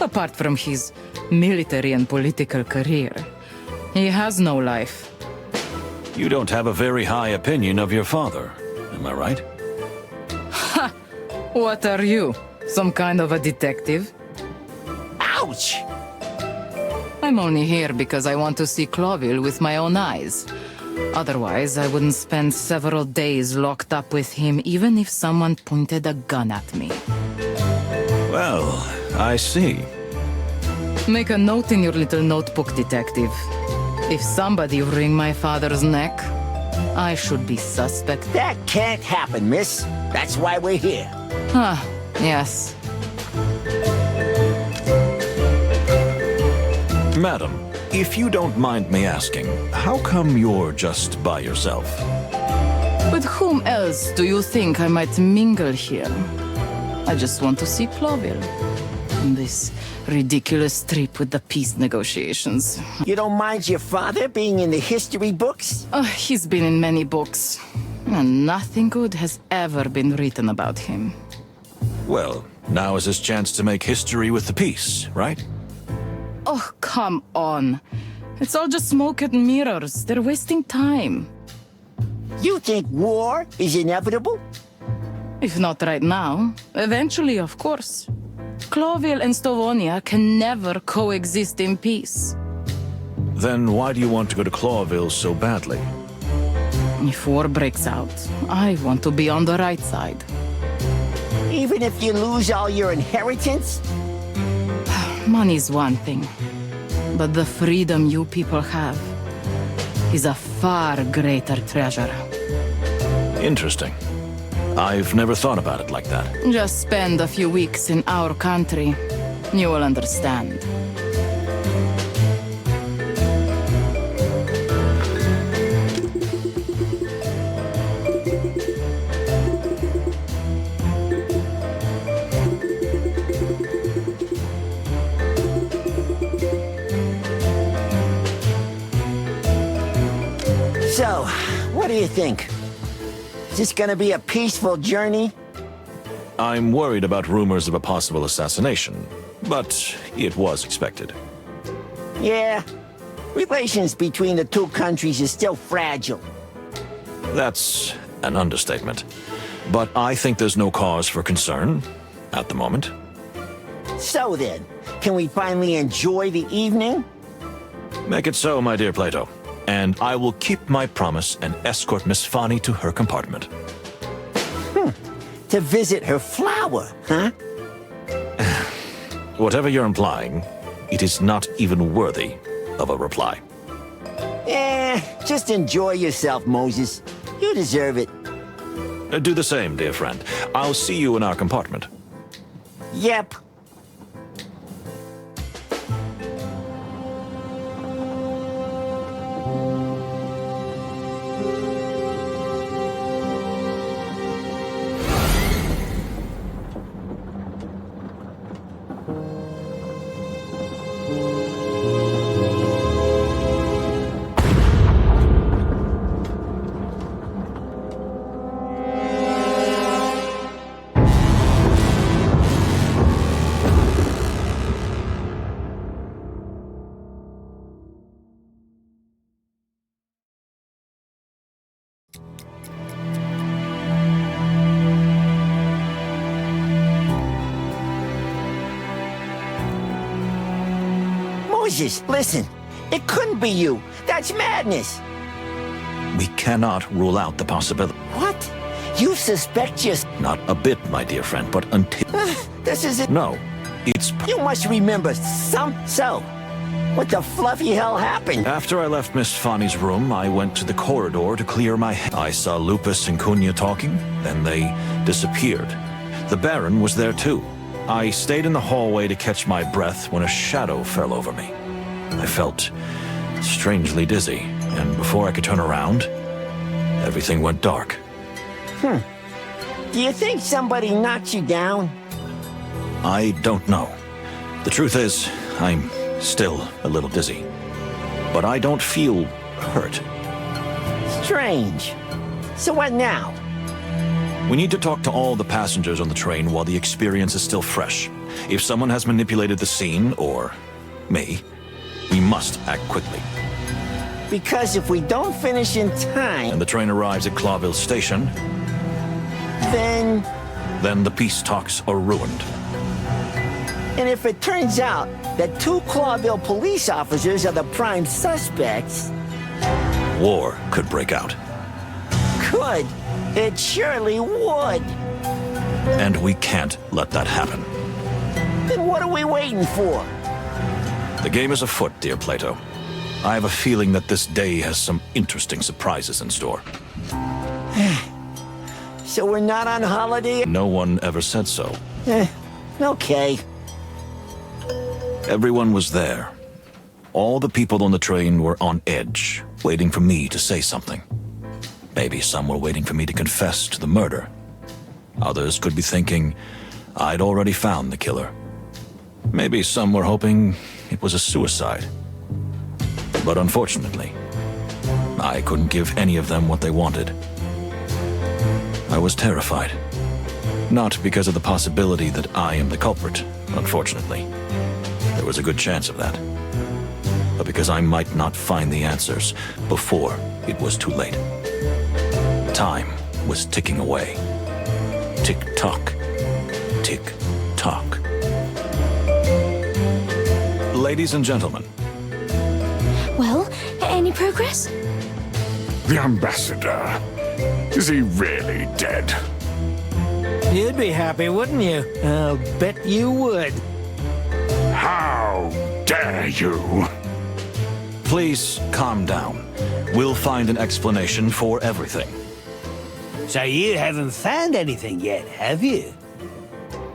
Apart from his military and political career, he has no life. You don't have a very high opinion of your father, am I right? Ha! What are you? Some kind of a detective? Ouch! I'm only here because I want to see Clawville with my own eyes. Otherwise, I wouldn't spend several days locked up with him, even if someone pointed a gun at me. Well, I see. Make a note in your little notebook, detective. If somebody wring my father's neck, I should be suspect. That can't happen, miss. That's why we're here. Ah, yes. Madam, if you don't mind me asking, how come you're just by yourself? With whom else do you think I might mingle here? I just want to see Clawville. This ridiculous trip with the peace negotiations. You don't mind your father being in the history books? He's been in many books, and nothing good has ever been written about him. Well, now is his chance to make history with the peace, right? Oh, come on. It's all just smoke and mirrors. They're wasting time. You think war is inevitable? If not right now, eventually, of course. Clawville and Stavonia can never coexist in peace. Then why do you want to go to Clawville so badly? If war breaks out, I want to be on the right side. Even if you lose all your inheritance? Money's one thing, but the freedom you people have is a far greater treasure. Interesting. I've never thought about it like that. Just spend a few weeks in our country. You will understand. So, what do you think? Is this gonna be a peaceful journey? I'm worried about rumors of a possible assassination, but it was expected. Yeah. Relations between the two countries is still fragile. That's an understatement. But I think there's no cause for concern at the moment. So then, can we finally enjoy the evening? Make it so, my dear Plato. And I will keep my promise and escort Miss Fanny to her compartment. To visit her flower, huh? Whatever you're implying, it is not even worthy of a reply. Just enjoy yourself, Moses. You deserve it. Do the same, dear friend. I'll see you in our compartment. Yep. Moses, listen. It couldn't be you. That's madness. We cannot rule out the possibility. What? You suspect just... Not a bit, my dear friend, but until... This is it. No, it's... You must remember So, what the fluffy hell happened? After I left Miss Fanny's room, I went to the corridor to clear my head. I saw Lupus and Cunha talking, then they disappeared. The Baron was there too. I stayed in the hallway to catch my breath when a shadow fell over me. I felt strangely dizzy, and before I could turn around, everything went dark. Do you think somebody knocked you down? I don't know. The truth is, I'm still a little dizzy. But I don't feel hurt. Strange. So what now? We need to talk to all the passengers on the train while the experience is still fresh. If someone has manipulated the scene, or me, we must act quickly. Because if we don't finish in time, And the train arrives at Clawville Station, then... then the peace talks are ruined. And if it turns out that 2 Clawville police officers are the prime suspects... War could break out. Could. It surely would. And we can't let that happen. Then what are we waiting for? The game is afoot, dear Plato. I have a feeling that this day has some interesting surprises in store. So we're not on holiday? No one ever said so. Okay. Everyone was there. All the people on the train were on edge, waiting for me to say something. Maybe some were waiting for me to confess to the murder. Others could be thinking I'd already found the killer. Maybe some were hoping it was a suicide. But unfortunately, I couldn't give any of them what they wanted. I was terrified. Not because of the possibility that I am the culprit, unfortunately. There was a good chance of that. But because I might not find the answers before it was too late. Time was ticking away. Tick-tock. Tick-tock. Ladies and gentlemen. Well, any progress? The ambassador. Is he really dead? You'd be happy, wouldn't you? I'll bet you would. How dare you? Please calm down. We'll find an explanation for everything. So you haven't found anything yet, have you?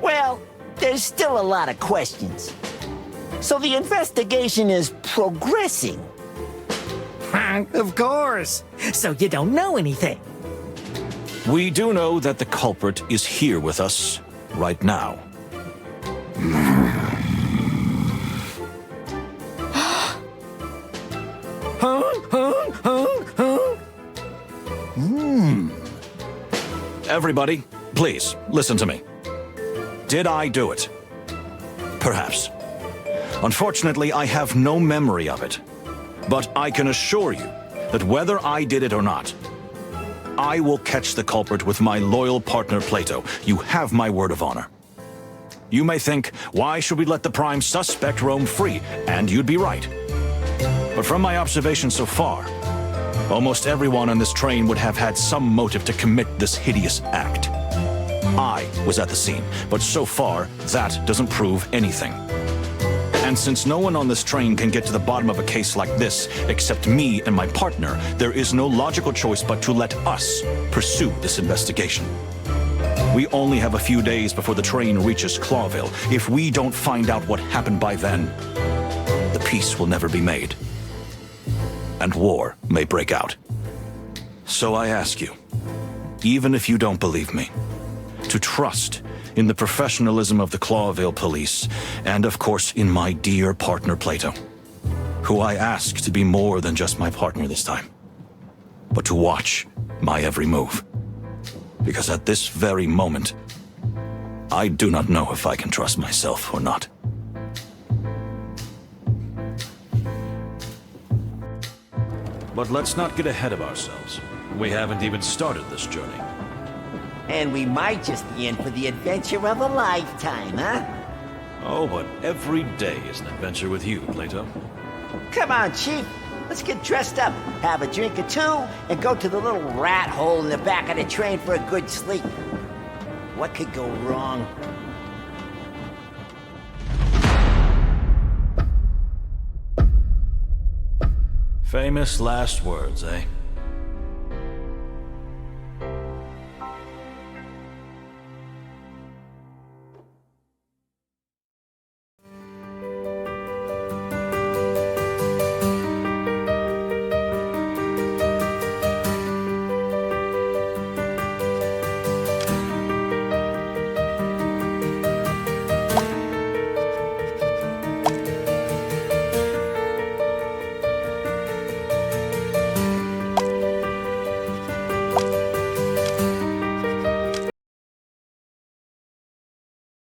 Well, there's still a lot of questions. So the investigation is progressing. Of course. So you don't know anything. We do know that the culprit is here with us right now. Everybody, please, listen to me. Did I do it? Perhaps. Unfortunately, I have no memory of it. But I can assure you that whether I did it or not, I will catch the culprit with my loyal partner Plato. You have my word of honor. You may think, why should we let the prime suspect roam free? And you'd be right. But from my observation so far, almost everyone on this train would have had some motive to commit this hideous act. I was at the scene, but so far, that doesn't prove anything. And since no one on this train can get to the bottom of a case like this except me and my partner, there is no logical choice but to let us pursue this investigation. We only have a few days before the train reaches Clawville. If we don't find out what happened by then, the peace will never be made. And war may break out. So I ask you, even if you don't believe me, to trust in the professionalism of the Clawville police, and of course in my dear partner Plato, who I ask to be more than just my partner this time, but to watch my every move. Because at this very moment, I do not know if I can trust myself or not. But let's not get ahead of ourselves. We haven't even started this journey. And we might just be in for the adventure of a lifetime, huh? Oh, but every day is an adventure with you, Plato. Come on, Chief. Let's get dressed up, have a drink or two, and go to the little rat hole in the back of the train for a good sleep. What could go wrong? Famous last words, eh?